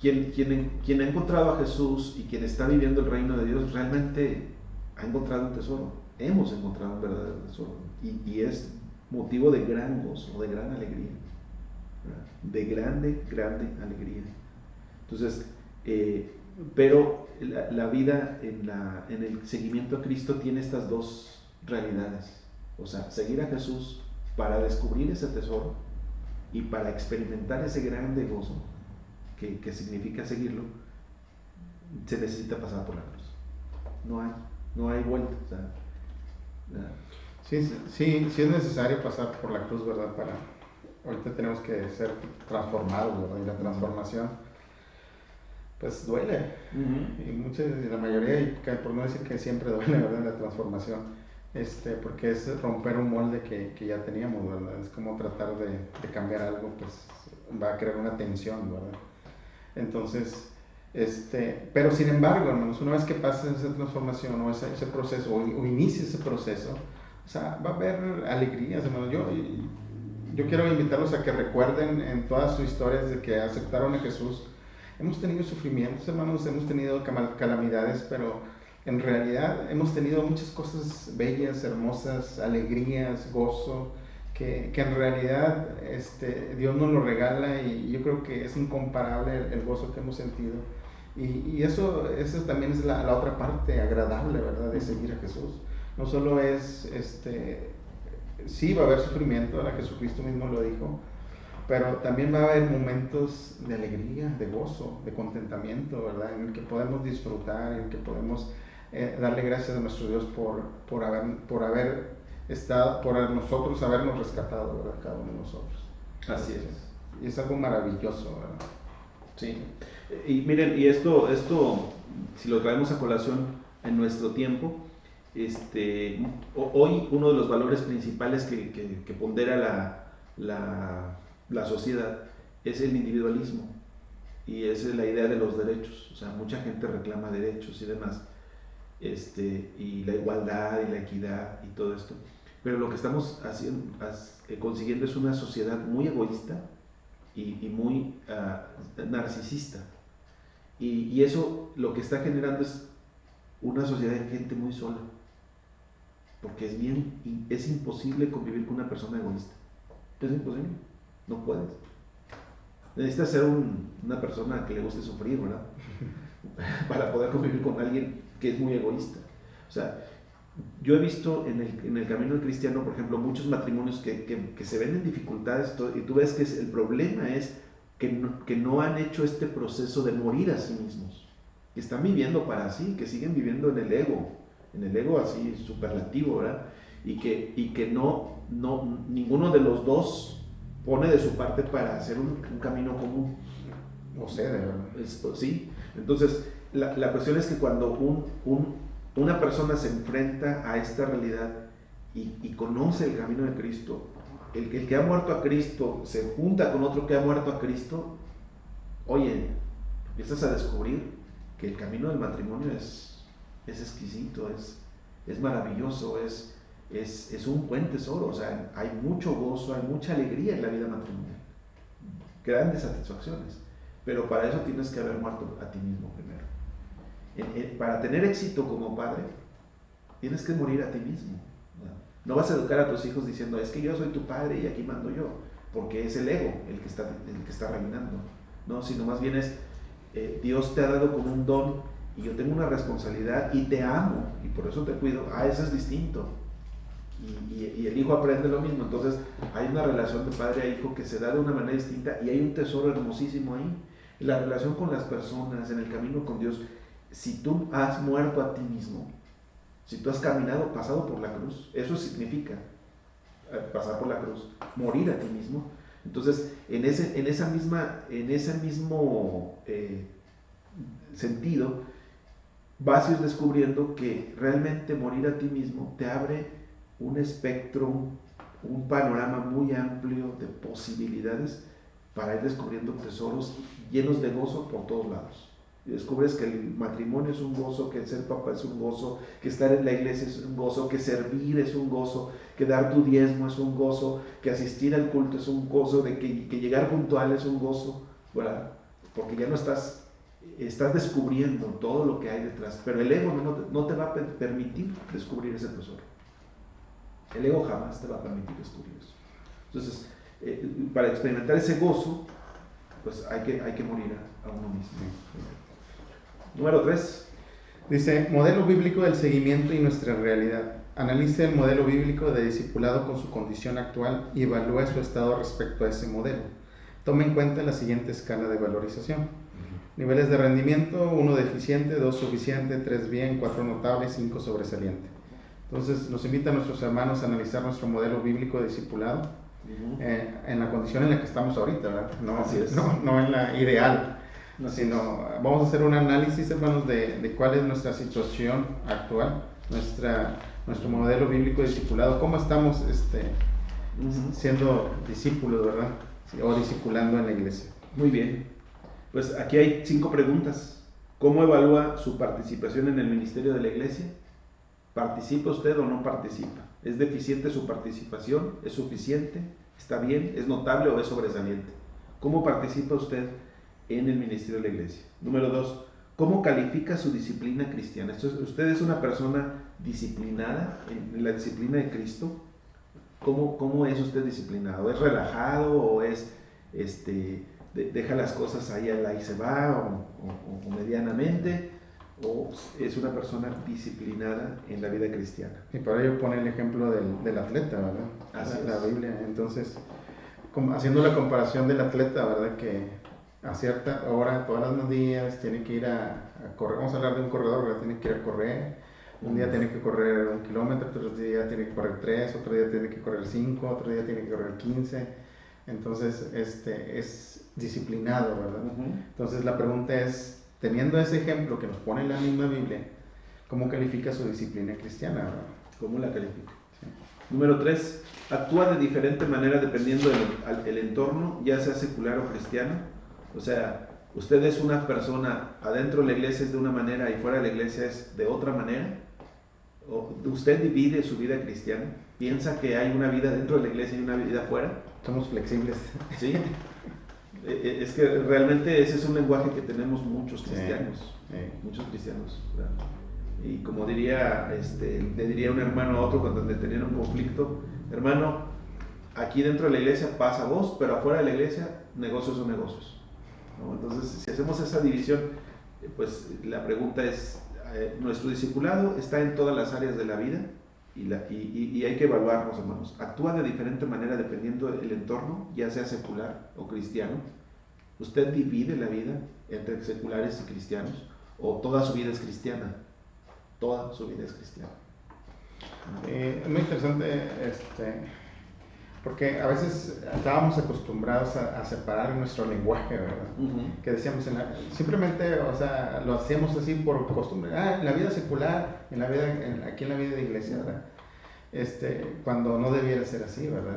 quien ha encontrado a Jesús y quien está viviendo el reino de Dios realmente ha encontrado un tesoro. Hemos encontrado un verdadero tesoro, y es motivo de gran gozo, de gran alegría, de grande alegría. Entonces, pero la vida en el seguimiento a Cristo tiene estas dos realidades. O sea, seguir a Jesús para descubrir ese tesoro y para experimentar ese grande gozo que significa seguirlo, se necesita pasar por la cruz. No hay vuelta. O sea, sí es necesario pasar por la cruz, ¿verdad? Ahorita tenemos que ser transformados, ¿verdad? Y la transformación, pues duele. Y la mayoría, por no decir que siempre duele, ¿verdad? La transformación. Porque es romper un molde que ya teníamos, ¿verdad? Es como tratar de cambiar algo, pues va a crear una tensión, ¿verdad? Entonces, pero sin embargo, hermanos, una vez que pasa esa transformación o ese proceso, o inicie ese proceso, o sea, va a haber alegrías, hermanos. Yo quiero invitarlos a que recuerden en todas sus historias de que aceptaron a Jesús. Hemos tenido sufrimientos, hermanos, hemos tenido calamidades, pero en realidad hemos tenido muchas cosas bellas, hermosas, alegrías, gozo, que en realidad Dios nos lo regala, y yo creo que es incomparable el gozo que hemos sentido. Y eso también es la otra parte agradable, ¿verdad? De seguir a Jesús. No solo es, sí va a haber sufrimiento, Jesucristo mismo lo dijo, pero también va a haber momentos de alegría, de gozo, de contentamiento, ¿verdad? En el que podemos disfrutar, en el que podemos darle gracias a nuestro Dios por haber estado, por nosotros habernos rescatado, ¿verdad? Cada uno de nosotros. Así es. Y es algo maravilloso, ¿verdad? Sí. Y miren, y esto si lo traemos a colación en nuestro tiempo, hoy uno de los valores principales que pondera la sociedad es el individualismo, y es la idea de los derechos. O sea, mucha gente reclama derechos y demás, y la igualdad y la equidad y todo esto, pero lo que estamos consiguiendo es una sociedad muy egoísta y muy narcisista, y eso lo que está generando es una sociedad de gente muy sola, porque es imposible convivir con una persona egoísta. Es imposible, no puedes. Necesitas ser una persona que le guste sufrir, ¿verdad? Para poder convivir con alguien que es muy egoísta. O sea, yo he visto en el camino cristiano, por ejemplo, muchos matrimonios que se ven en dificultades, y tú ves que el problema es que no han hecho este proceso de morir a sí mismos, que están viviendo para sí, que siguen viviendo en el ego así superlativo, ¿verdad? Y que ninguno de los dos pone de su parte para hacer un camino común. O sea, de verdad. Sí, entonces la cuestión es que cuando una persona se enfrenta a esta realidad y conoce el camino de Cristo, el que ha muerto a Cristo se junta con otro que ha muerto a Cristo, oye, empiezas a descubrir que el camino del matrimonio es exquisito, es maravilloso, es un buen tesoro. O sea, hay mucho gozo, hay mucha alegría en la vida matrimonial, grandes satisfacciones, pero para eso tienes que haber muerto a ti mismo primero. Para tener éxito como padre, tienes que morir a ti mismo. No vas a educar a tus hijos diciendo, es que yo soy tu padre y aquí mando yo, porque es el ego el que está reinando, ¿no? Sino más bien es, Dios te ha dado como un don y yo tengo una responsabilidad y te amo y por eso te cuido. Eso es distinto. Y el hijo aprende lo mismo. Entonces hay una relación de padre a hijo que se da de una manera distinta y hay un tesoro hermosísimo ahí. La relación con las personas, en el camino con Dios. Si tú has muerto a ti mismo, si tú has caminado, pasado por la cruz, eso significa pasar por la cruz, morir a ti mismo. Entonces, en ese mismo sentido, vas a ir descubriendo que realmente morir a ti mismo te abre un espectro, un panorama muy amplio de posibilidades para ir descubriendo tesoros llenos de gozo por todos lados. Y descubres que el matrimonio es un gozo, que el ser papá es un gozo, que estar en la iglesia es un gozo, que servir es un gozo, que dar tu diezmo es un gozo, que asistir al culto es un gozo, de que llegar puntual es un gozo, ¿verdad? Porque ya no estás descubriendo todo lo que hay detrás, pero el ego no te va a permitir descubrir ese tesoro. El ego jamás te va a permitir descubrir eso. Entonces, para experimentar ese gozo, pues hay que morir a uno mismo. Número 3. Dice, modelo bíblico del seguimiento y nuestra realidad. Analice el modelo bíblico de discipulado con su condición actual y evalúe su estado respecto a ese modelo. Tome en cuenta la siguiente escala de valorización. Niveles de rendimiento: 1 deficiente, 2 suficiente, 3 bien, 4 notable, 5 sobresaliente. Entonces nos invita a nuestros hermanos a analizar nuestro modelo bíblico de discipulado en la condición en la que estamos ahorita, ¿verdad? No en la ideal. Sino vamos a hacer un análisis, hermanos, de cuál es nuestra situación actual, nuestro modelo bíblico de discipulado, cómo estamos siendo discípulos, ¿verdad? O discipulando en la iglesia. Muy bien, pues aquí hay 5 preguntas. ¿Cómo evalúa su participación en el ministerio de la iglesia? ¿Participa usted o no participa? ¿Es deficiente su participación? ¿Es suficiente? ¿Está bien? ¿Es notable o es sobresaliente? ¿Cómo participa usted en el ministerio de la iglesia? Número 2, ¿cómo califica su disciplina cristiana? ¿Usted es una persona disciplinada en la disciplina de Cristo? ¿Cómo es usted disciplinado? ¿Es relajado o es deja las cosas ahí se va o medianamente? ¿O es una persona disciplinada en la vida cristiana? Y para ello pone el ejemplo del atleta, ¿verdad? Así la es. Biblia. Entonces, haciendo la comparación del atleta, ¿verdad? Que a cierta hora, todos los días, tiene que ir a correr. Vamos a hablar de un corredor, ¿verdad? Tiene que ir a correr. Un día tiene que correr 1 kilómetro, otro día tiene que correr 3, otro día tiene que correr 5, otro día tiene que correr 15. Entonces, es disciplinado, ¿verdad? Entonces, la pregunta es, teniendo ese ejemplo que nos pone en la misma Biblia, ¿cómo califica su disciplina cristiana, verdad? ¿Cómo la califica? Sí. Número 3, ¿actúa de diferente manera dependiendo del entorno, ya sea secular o cristiano? O sea, usted es una persona, adentro de la iglesia es de una manera y fuera de la iglesia es de otra manera. ¿O usted divide su vida cristiana? ¿Piensa que hay una vida dentro de la iglesia y una vida afuera? Somos flexibles. Sí. Es que realmente ese es un lenguaje que tenemos muchos cristianos. Muchos cristianos, ¿verdad? Y como diría, le diría un hermano a otro cuando tenían un conflicto: hermano, aquí dentro de la iglesia pasa voz, pero afuera de la iglesia negocios son negocios, ¿no? Entonces, si hacemos esa división, pues la pregunta es, nuestro discipulado está en todas las áreas de la vida y hay que evaluarnos, hermanos. ¿Actúa de diferente manera dependiendo del entorno, ya sea secular o cristiano? ¿Usted divide la vida entre seculares y cristianos o toda su vida es cristiana? Toda su vida es cristiana. Es muy interesante porque a veces estábamos acostumbrados a separar nuestro lenguaje, ¿verdad? Que decíamos, simplemente, o sea, lo hacíamos así por costumbre. En la vida secular, aquí en la vida de iglesia, ¿verdad? Cuando no debiera ser así, ¿verdad?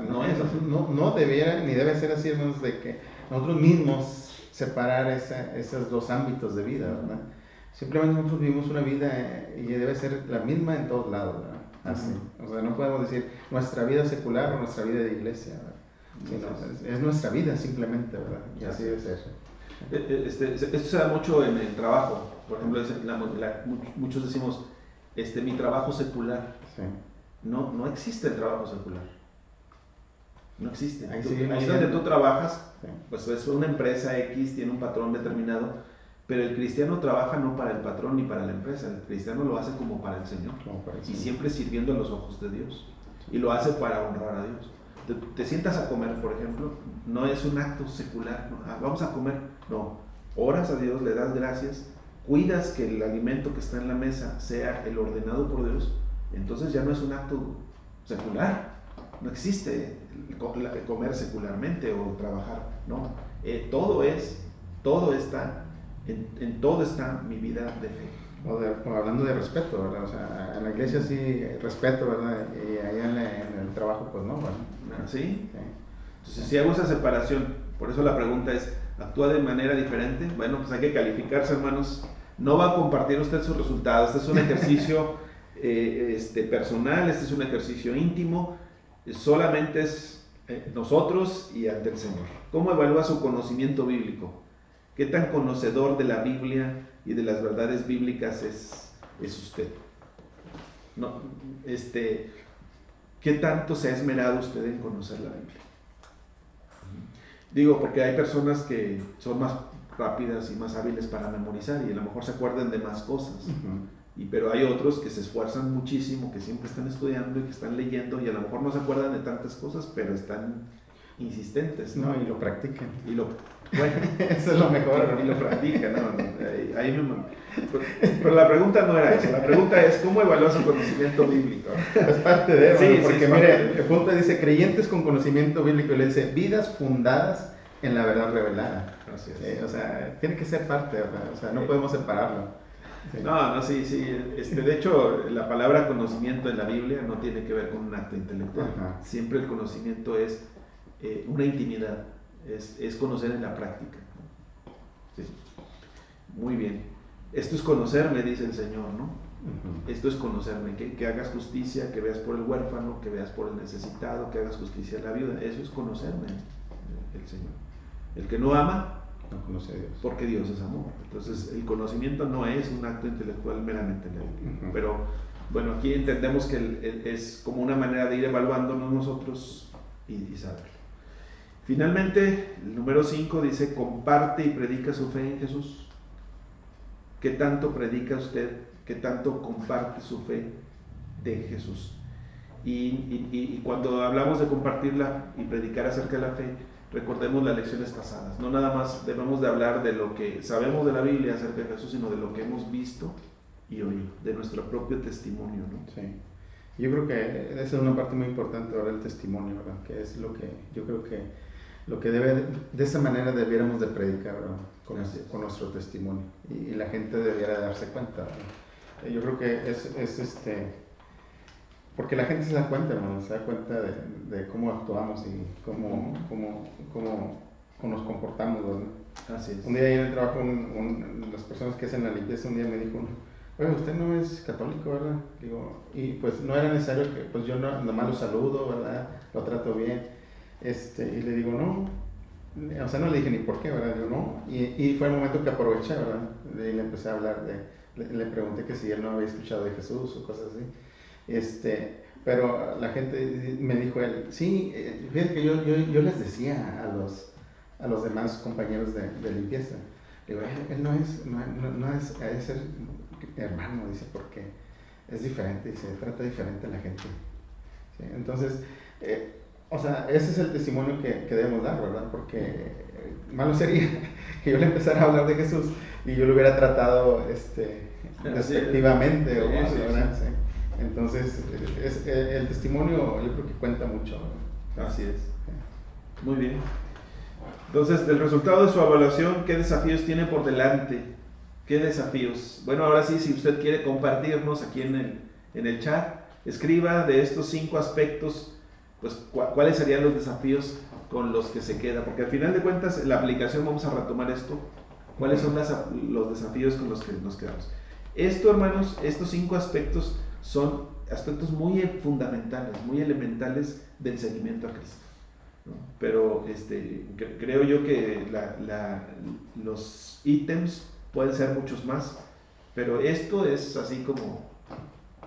No debiera ni debe ser así, hermanos, de que nosotros mismos separar esos dos ámbitos de vida, ¿verdad? Simplemente nosotros vivimos una vida y debe ser la misma en todos lados, ¿verdad? Así. O sea, no podemos decir nuestra vida secular o nuestra vida de iglesia, ¿verdad? Sino, es nuestra vida simplemente, ¿verdad? Y así debe ser. Esto se da mucho en el trabajo. Por ejemplo, muchos decimos, mi trabajo secular. Sí. No existe el trabajo secular. No existe. Ahí donde tú trabajas, sí, pues es una empresa X, tiene un patrón determinado, pero el cristiano trabaja no para el patrón ni para la empresa. El cristiano lo hace como para el Señor. Y siempre sirviendo a los ojos de Dios. Y lo hace para honrar a Dios. Te sientas a comer, por ejemplo, no es un acto secular, ¿no? Vamos a comer, no, oras a Dios, le das gracias, cuidas que el alimento que está en la mesa sea el ordenado por Dios, entonces ya no es un acto secular, no existe el comer secularmente o trabajar, no, todo está, en todo está mi vida de fe. O hablando de respeto, ¿verdad? O sea, en la iglesia sí respeto, ¿verdad? Y allá en el trabajo, pues no, bueno. ¿Sí? Sí. Entonces, si hago esa separación, por eso la pregunta es, ¿actúa de manera diferente? Bueno, pues hay que calificarse, hermanos. No va a compartir usted sus resultados. Este es un ejercicio personal, este es un ejercicio íntimo. Solamente es nosotros y ante el Señor. ¿Cómo evalúa su conocimiento bíblico? ¿Qué tan conocedor de la Biblia y de las verdades bíblicas es usted? No, ¿qué tanto se ha esmerado usted en conocer la Biblia? Digo, porque hay personas que son más rápidas y más hábiles para memorizar y a lo mejor se acuerdan de más cosas. Pero hay otros que se esfuerzan muchísimo, que siempre están estudiando y que están leyendo y a lo mejor no se acuerdan de tantas cosas, pero están insistentes, ¿no? Y lo practican. Bueno, eso es lo mejor. Y lo practican, ¿no? Pero la pregunta no era esa, la pregunta es ¿cómo evalúa su conocimiento bíblico? Es parte de eso, sí, porque sí, mire, el punto dice creyentes con conocimiento bíblico, y le dice vidas fundadas en la verdad revelada. Así es. O sea, tiene que ser parte, ¿verdad? O sea, no podemos separarlo. Sí. No, sí. De hecho, la palabra conocimiento en la Biblia no tiene que ver con un acto intelectual. Ajá. Siempre el conocimiento es una intimidad, es conocer en la práctica. Sí. Muy bien. Esto es conocerme, dice el Señor, ¿no? Esto es conocerme, que hagas justicia, que veas por el huérfano, que veas por el necesitado, que hagas justicia a la viuda. Eso es conocerme, el Señor. El que no ama, no conoce a Dios. Porque Dios es amor. Entonces, el conocimiento no es un acto intelectual meramente, pero bueno, aquí entendemos que es como una manera de ir evaluándonos nosotros y saber. Finalmente, el número 5 dice, comparte y predica su fe en Jesús. ¿Qué tanto predica usted? ¿Qué tanto comparte su fe de Jesús? Y cuando hablamos de compartirla y predicar acerca de la fe, recordemos las lecciones pasadas. No nada más debemos de hablar de lo que sabemos de la Biblia acerca de Jesús, sino de lo que hemos visto y oído, de nuestro propio testimonio, ¿no? Sí. Yo creo que esa es una parte muy importante ahora, el testimonio, ¿verdad? Que es lo que yo creo que de esa manera debiéramos de predicar, ¿verdad? Con nuestro testimonio, y la gente debiera darse cuenta, ¿verdad? Yo creo que es porque la gente se da cuenta, ¿no? Se da cuenta de cómo actuamos y cómo nos comportamos, ¿verdad? Así es. Un día ahí en el trabajo, las personas que hacen la limpieza, un día me dijo, oye, usted no es católico, ¿verdad? Digo, y pues no era necesario que, pues yo nada más lo saludo, ¿verdad? Lo trato bien, y le digo, no, o sea, no le dije ni por qué, ¿verdad? Digo, no, y fue el momento que aproveché, ¿verdad? Y le empecé a hablar le pregunté que si él no había escuchado de Jesús o cosas así. Pero la gente me dijo él, sí, fíjate que yo les decía a los demás compañeros de limpieza, digo, él no es ser hermano, dice, porque es diferente, dice, trata diferente a la gente. ¿Sí? Entonces, o sea, ese es el testimonio que debemos dar, ¿verdad? Porque malo sería que yo le empezara a hablar de Jesús y yo lo hubiera tratado despectivamente o mal, ¿verdad? Sí. Entonces, el testimonio yo creo que cuenta mucho, ¿verdad? Así es. Muy bien. Entonces, del resultado de su evaluación, ¿qué desafíos tiene por delante? ¿Qué desafíos? Bueno, ahora sí, si usted quiere compartirnos aquí en el chat, escriba de estos 5 aspectos, pues, ¿cuáles serían los desafíos con los que se queda, porque al final de cuentas, en la aplicación vamos a retomar esto, cuáles son los desafíos con los que nos quedamos. Esto, hermanos, estos 5 aspectos son aspectos muy fundamentales, muy elementales del seguimiento a Cristo, ¿no? Pero creo yo que los ítems pueden ser muchos más, pero esto es así como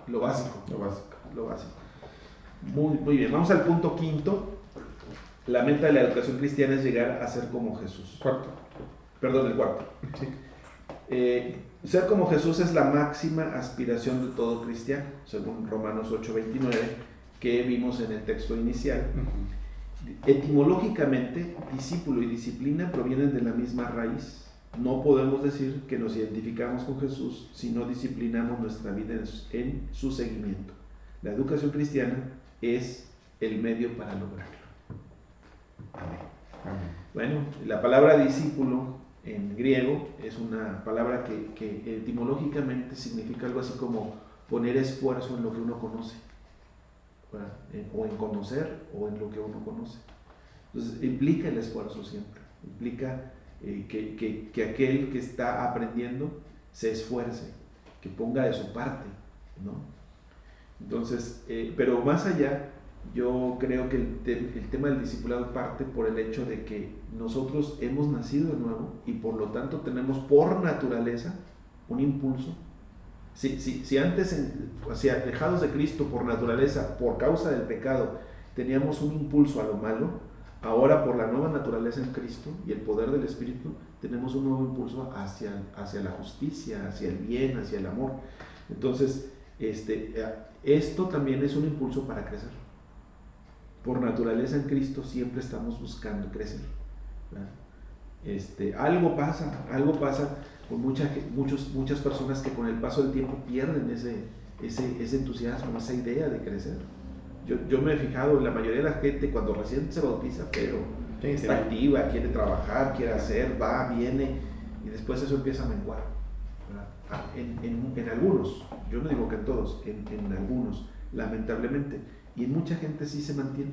lo básico. Lo básico. Muy bien, vamos al punto 5. La meta de la educación cristiana es llegar a ser como Jesús. El cuarto. Sí. Ser como Jesús es la máxima aspiración de todo cristiano, según Romanos 8:29, que vimos en el texto inicial. Etimológicamente, discípulo y disciplina provienen de la misma raíz. No podemos decir que nos identificamos con Jesús si no disciplinamos nuestra vida en su seguimiento. La educación cristiana es el medio para lograrlo. Amén. Bueno, la palabra discípulo en griego es una palabra que etimológicamente significa algo así como poner esfuerzo en lo que uno conoce, ¿verdad? O en conocer o en lo que uno conoce. Entonces implica el esfuerzo siempre, implica que aquel que está aprendiendo se esfuerce, que ponga de su parte, ¿no? Entonces, pero más allá, yo creo que el tema del discipulado parte por el hecho de que nosotros hemos nacido de nuevo y por lo tanto tenemos por naturaleza un impulso. Si antes, alejados de Cristo por naturaleza, por causa del pecado, teníamos un impulso a lo malo, ahora por la nueva naturaleza en Cristo y el poder del Espíritu, tenemos un nuevo impulso hacia la justicia, hacia el bien, hacia el amor. Entonces, esto también es un impulso para crecer. Por naturaleza en Cristo siempre estamos buscando crecer, ¿verdad? Algo pasa con muchas personas que con el paso del tiempo pierden ese entusiasmo, esa idea de crecer. Yo me he fijado en la mayoría de la gente cuando recién se bautiza, pero está activa, quiere trabajar, quiere hacer, va, viene, y después eso empieza a menguar, ¿verdad? En algunos, yo no digo que en todos, en algunos, lamentablemente, y en mucha gente sí se mantiene,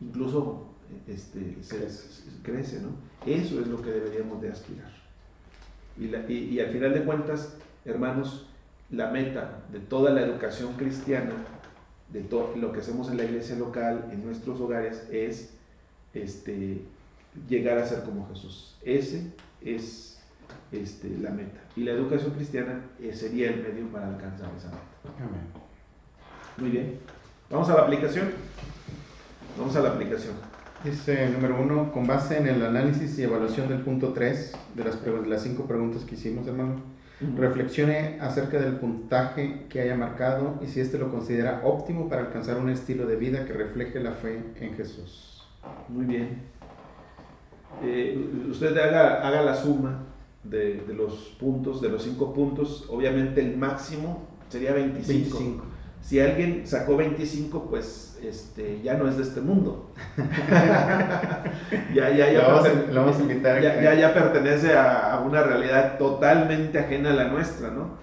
incluso crece, ¿no? Eso es lo que deberíamos de aspirar. Y al final de cuentas, hermanos, la meta de toda la educación cristiana, de todo lo que hacemos en la iglesia local, en nuestros hogares, es llegar a ser como Jesús. Ese es la meta. Y la educación cristiana sería el medio para alcanzar esa meta. Amén. Muy bien. Vamos a la aplicación. Dice número 1, con base en el análisis y evaluación del punto 3 de las 5 preguntas que hicimos, hermano, reflexione acerca del puntaje que haya marcado y si lo considera óptimo para alcanzar un estilo de vida que refleje la fe en Jesús. Muy bien. Usted haga la suma de los puntos, de los 5 puntos. Obviamente el máximo sería 25. Si alguien sacó 25, pues ya no es de este mundo. Lo vamos a invitar. Ya pertenece a una realidad totalmente ajena a la nuestra, ¿no?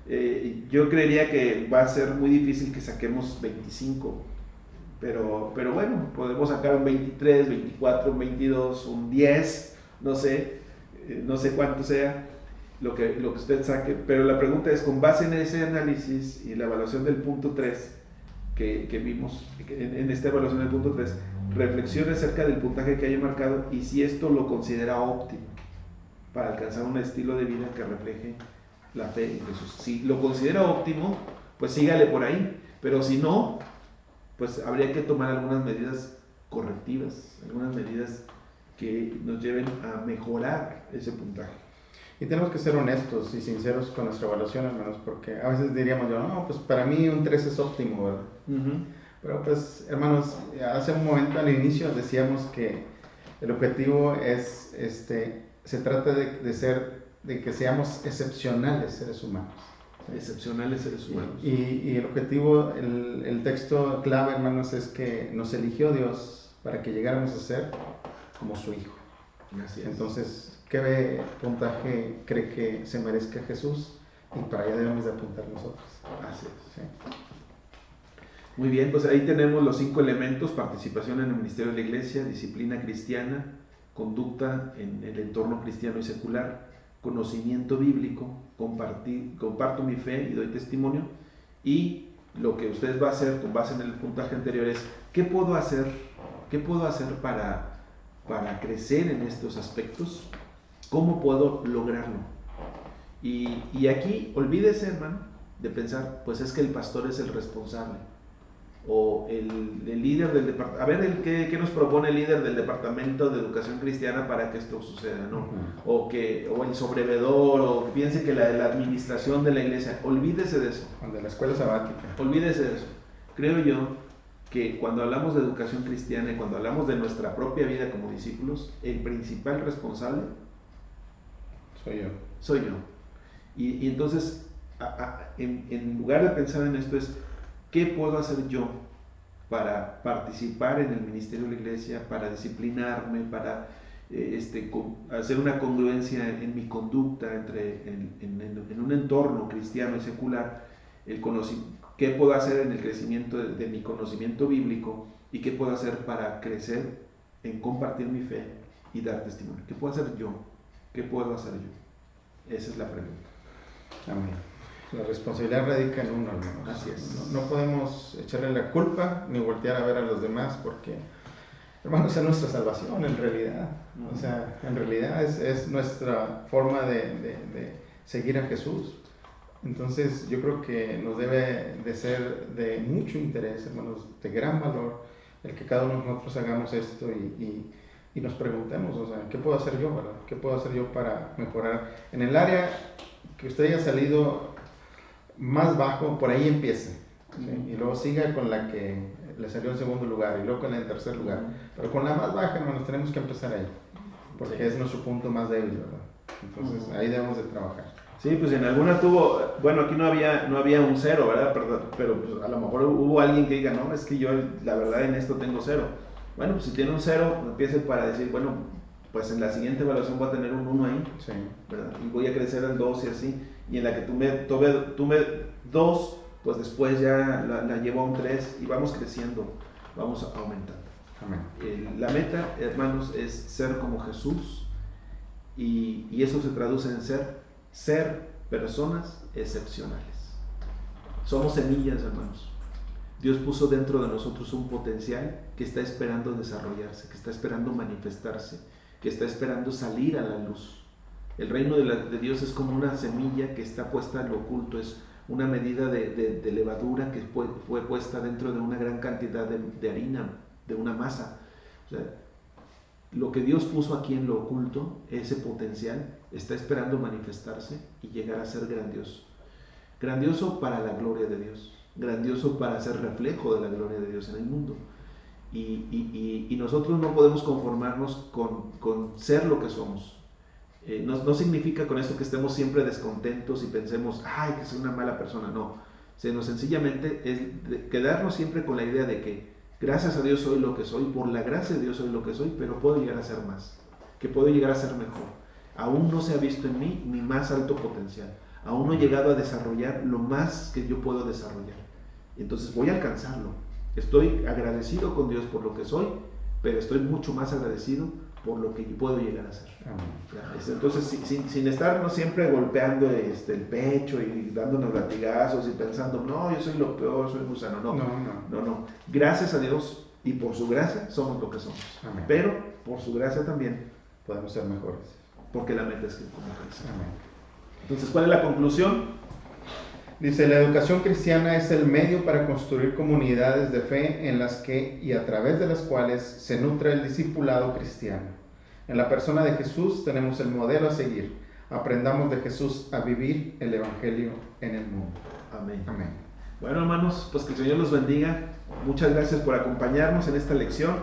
Sí. Yo creería que va a ser muy difícil que saquemos 25. Pero bueno, podemos sacar un 23, 24, un 22, un 10, no sé cuánto sea lo que usted saque, pero la pregunta es, con base en ese análisis y la evaluación del punto 3 que vimos, en esta evaluación del punto 3, reflexione acerca del puntaje que haya marcado y si esto lo considera óptimo para alcanzar un estilo de vida que refleje la fe en Jesús. Si lo considera óptimo, pues sígale por ahí, pero si no, pues habría que tomar algunas medidas correctivas, algunas medidas que nos lleven a mejorar ese puntaje. Y tenemos que ser honestos y sinceros con nuestra evaluación, hermanos, porque a veces diríamos yo, no, pues para mí un 3 es óptimo, ¿verdad? Pero pues, hermanos, hace un momento al inicio decíamos que el objetivo es, se trata de que seamos excepcionales seres humanos. Excepcionales seres humanos. Y el objetivo, el texto clave, hermanos, es que nos eligió Dios para que llegáramos a ser como su Hijo. Así es. Entonces, ¿qué puntaje cree que se merezca Jesús? Y para allá debemos de apuntar nosotros. Así es. Sí. Muy bien, pues ahí tenemos los 5 elementos: participación en el ministerio de la iglesia, disciplina cristiana, conducta en el entorno cristiano y secular, conocimiento bíblico, comparto mi fe y doy testimonio. Y lo que ustedes van a hacer con base en el puntaje anterior es: ¿qué puedo hacer para crecer en estos aspectos? ¿Cómo puedo lograrlo? Y aquí olvídese, hermano, de pensar, pues es que el pastor es el responsable, o el líder del departamento. A ver, ¿qué nos propone el líder del departamento de educación cristiana para que esto suceda, ¿no? O el sobrevedor, o piense que la administración de la iglesia. Olvídese de eso. De la escuela sabática. Olvídese de eso. Creo yo que cuando hablamos de educación cristiana y cuando hablamos de nuestra propia vida como discípulos, el principal responsable soy yo. Y entonces, en lugar de pensar en esto, es: ¿qué puedo hacer yo para participar en el ministerio de la iglesia, para disciplinarme, para hacer una congruencia en mi conducta en un entorno cristiano y secular? ¿Qué puedo hacer en el crecimiento de mi conocimiento bíblico? ¿Y qué puedo hacer para crecer en compartir mi fe y dar testimonio? ¿Qué puedo hacer yo? ¿Qué puedo hacer yo? Esa es la pregunta. Amén. La responsabilidad radica en uno, hermanos. Así es. No podemos echarle la culpa ni voltear a ver a los demás, porque, hermanos, es nuestra salvación en realidad. O sea, en realidad es nuestra forma de seguir a Jesús. Entonces, yo creo que nos debe de ser de mucho interés, hermanos, de gran valor, el que cada uno de nosotros hagamos esto y nos preguntemos, o sea, ¿qué puedo hacer yo, verdad? ¿Qué puedo hacer yo para mejorar? En el área que usted haya salido más bajo, por ahí empiece, ¿sí? Y luego siga con la que le salió en segundo lugar y luego con la en tercer lugar. Pero con la más baja, hermanos, tenemos que empezar ahí, porque es nuestro punto más débil, ¿verdad? Entonces, ahí debemos de trabajar. Sí, pues en alguna tuvo, bueno, aquí no había un 0, ¿verdad? Pero pues a lo mejor hubo alguien que diga: no, es que yo la verdad en esto tengo 0. Bueno, pues si tiene un 0, empiece para decir: bueno, pues en la siguiente evaluación voy a tener un 1 ahí, Sí. ¿verdad? Y voy a crecer al 2 y así. Y en la que tuve 2, pues después ya la llevo a un 3 y vamos creciendo, vamos aumentando. Amén. La meta, hermanos, es ser como Jesús, y eso se traduce en ser personas excepcionales. Somos semillas, hermanos. Dios puso dentro de nosotros un potencial que está esperando desarrollarse, que está esperando manifestarse, que está esperando salir a la luz. El reino de Dios es como una semilla que está puesta en lo oculto, es una medida de levadura que fue puesta dentro de una gran cantidad de harina, de una masa. O sea, lo que Dios puso aquí en lo oculto, ese potencial, está esperando manifestarse y llegar a ser grandioso. Grandioso para la gloria de Dios, grandioso para ser reflejo de la gloria de Dios en el mundo. Y nosotros no podemos conformarnos con ser lo que somos. No significa con esto que estemos siempre descontentos y pensemos: ay, que soy una mala persona. No, sencillamente es quedarnos siempre con la idea de que gracias a Dios soy lo que soy, por la gracia de Dios soy lo que soy, pero puedo llegar a ser más, que puedo llegar a ser mejor. Aún no se ha visto en mí mi más alto potencial, aún no he llegado a desarrollar lo más que yo puedo desarrollar. Entonces voy a alcanzarlo. Estoy agradecido con Dios por lo que soy, pero estoy mucho más agradecido por lo que yo puedo llegar a ser. Entonces, sin estarnos siempre golpeando el pecho y dándonos latigazos y pensando: no, yo soy lo peor, soy gusano. No. Gracias a Dios y por su gracia somos lo que somos. Amén. Pero por su gracia también podemos ser mejores, porque la meta es que como Cristo. Amén. Entonces, ¿cuál es la conclusión? Dice: la educación cristiana es el medio para construir comunidades de fe en las que y a través de las cuales se nutre el discipulado cristiano. En la persona de Jesús tenemos el modelo a seguir. Aprendamos de Jesús a vivir el Evangelio en el mundo. Amén. Amén. Bueno, hermanos, pues que el Señor los bendiga. Muchas gracias por acompañarnos en esta lección.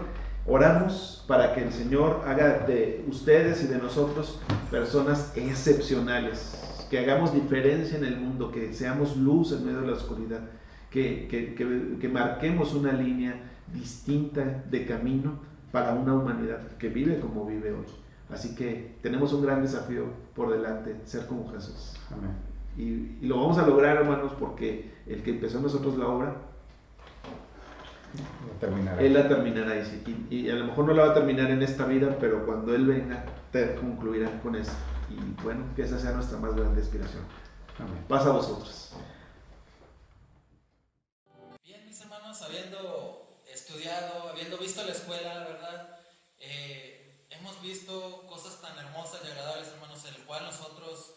Oramos para que el Señor haga de ustedes y de nosotros personas excepcionales, que hagamos diferencia en el mundo, que seamos luz en medio de la oscuridad, que marquemos una línea distinta de camino para una humanidad que vive como vive hoy. Así que tenemos un gran desafío por delante: ser como Jesús. Amén. Y lo vamos a lograr, hermanos, porque el que empezó en nosotros la obra La terminará. Él la terminará y a lo mejor no la va a terminar en esta vida, pero cuando Él venga, te concluirá con eso. Y bueno, que esa sea nuestra más grande inspiración. Amén. Pasa a vosotros. Bien, mis hermanos, habiendo estudiado, habiendo visto la escuela, la verdad, hemos visto cosas tan hermosas y agradables, hermanos, en el cual nosotros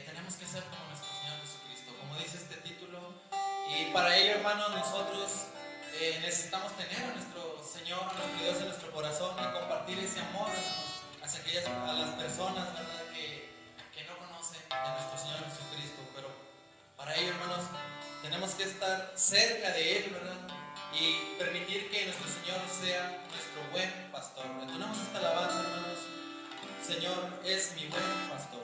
tenemos que ser como nuestro Señor Jesucristo, como dice este título. Y para ello, hermanos, nosotros necesitamos tener a nuestro Señor, a nuestro Dios en nuestro corazón y compartir ese amor, hermanos, hacia a las personas, ¿verdad?, que no conocen a nuestro Señor Jesucristo. Pero para ello, hermanos, tenemos que estar cerca de Él, ¿verdad?, y permitir que nuestro Señor sea nuestro buen pastor. Entonamos esta alabanza, hermanos. Señor es mi buen pastor.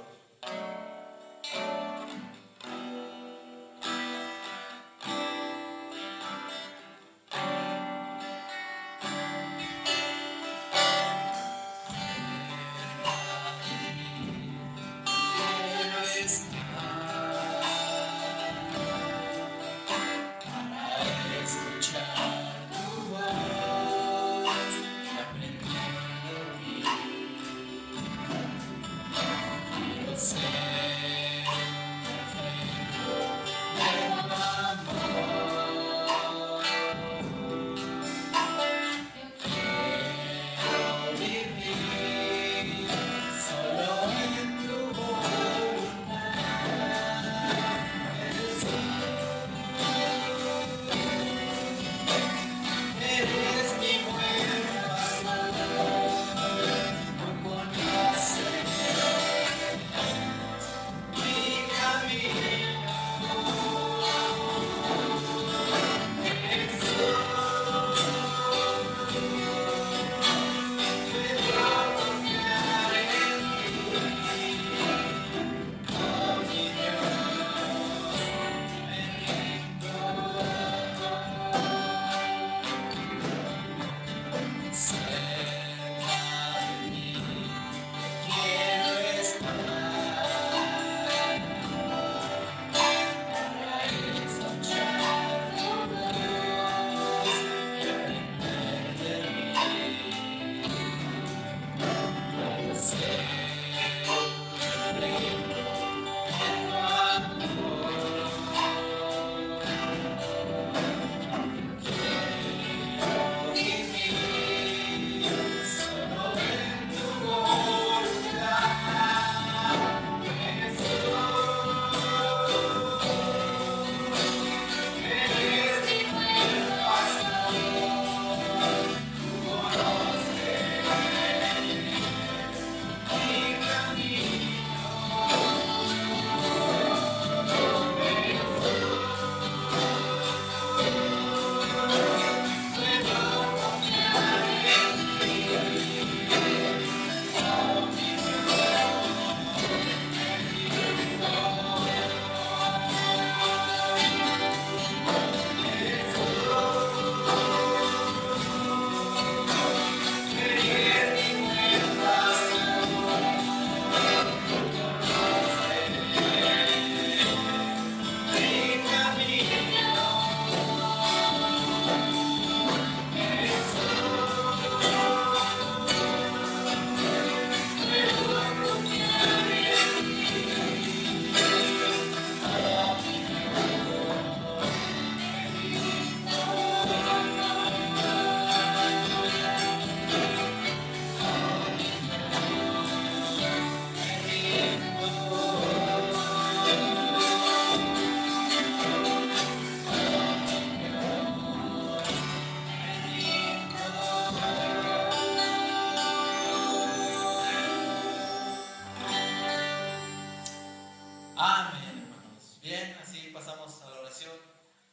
Amén, hermanos. Bien, así pasamos a la oración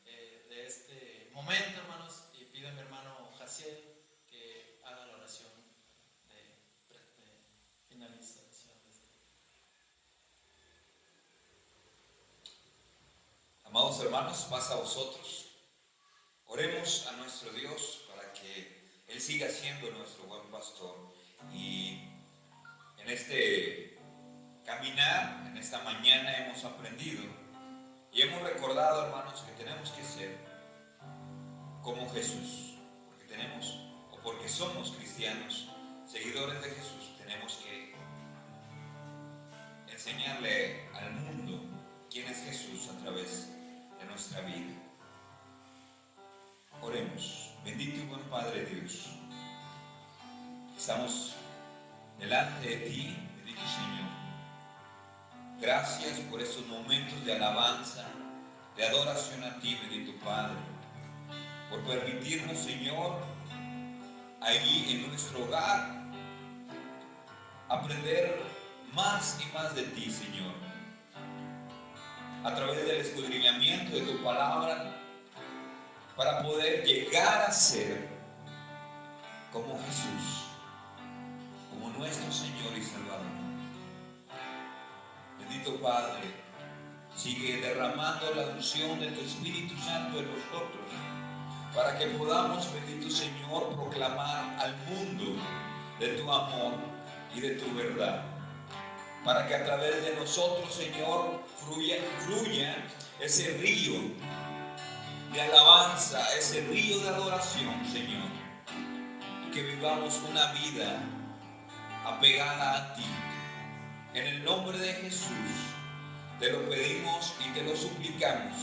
de este momento, hermanos, y pido a mi hermano Jaciel que haga la oración de finalización. Amados hermanos, paz a vosotros. Oremos a nuestro Dios para que Él siga siendo nuestro buen pastor. Y en este caminar, en esta mañana hemos aprendido y hemos recordado, hermanos, que tenemos que ser como Jesús, porque tenemos, o porque somos cristianos, seguidores de Jesús, tenemos que enseñarle al mundo quién es Jesús a través de nuestra vida. Oremos. Bendito y buen Padre Dios, estamos delante de ti, bendito Señor. Gracias por estos momentos de alabanza, de adoración a ti, bendito Padre, por permitirnos, Señor, allí en nuestro hogar, aprender más y más de ti, Señor, a través del escudriñamiento de tu palabra, para poder llegar a ser como Jesús, como nuestro Señor y Salvador. Bendito Padre, sigue derramando la unción de tu Espíritu Santo en nosotros, para que podamos, bendito Señor, proclamar al mundo de tu amor y de tu verdad, para que a través de nosotros, Señor, fluya ese río de alabanza, ese río de adoración, Señor, y que vivamos una vida apegada a ti. En el nombre de Jesús te lo pedimos y te lo suplicamos,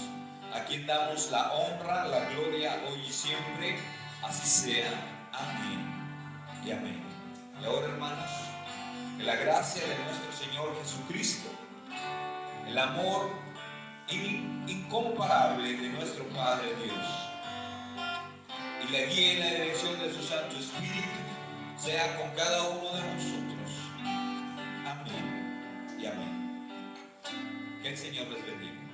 a quien damos la honra, la gloria hoy y siempre, así sea. Amén y amén. Y ahora, hermanos, que la gracia de nuestro Señor Jesucristo, el amor incomparable de nuestro Padre Dios y la guía y la dirección de su Santo Espíritu sea con cada uno de nosotros. Amén y amén. Que el Señor les bendiga.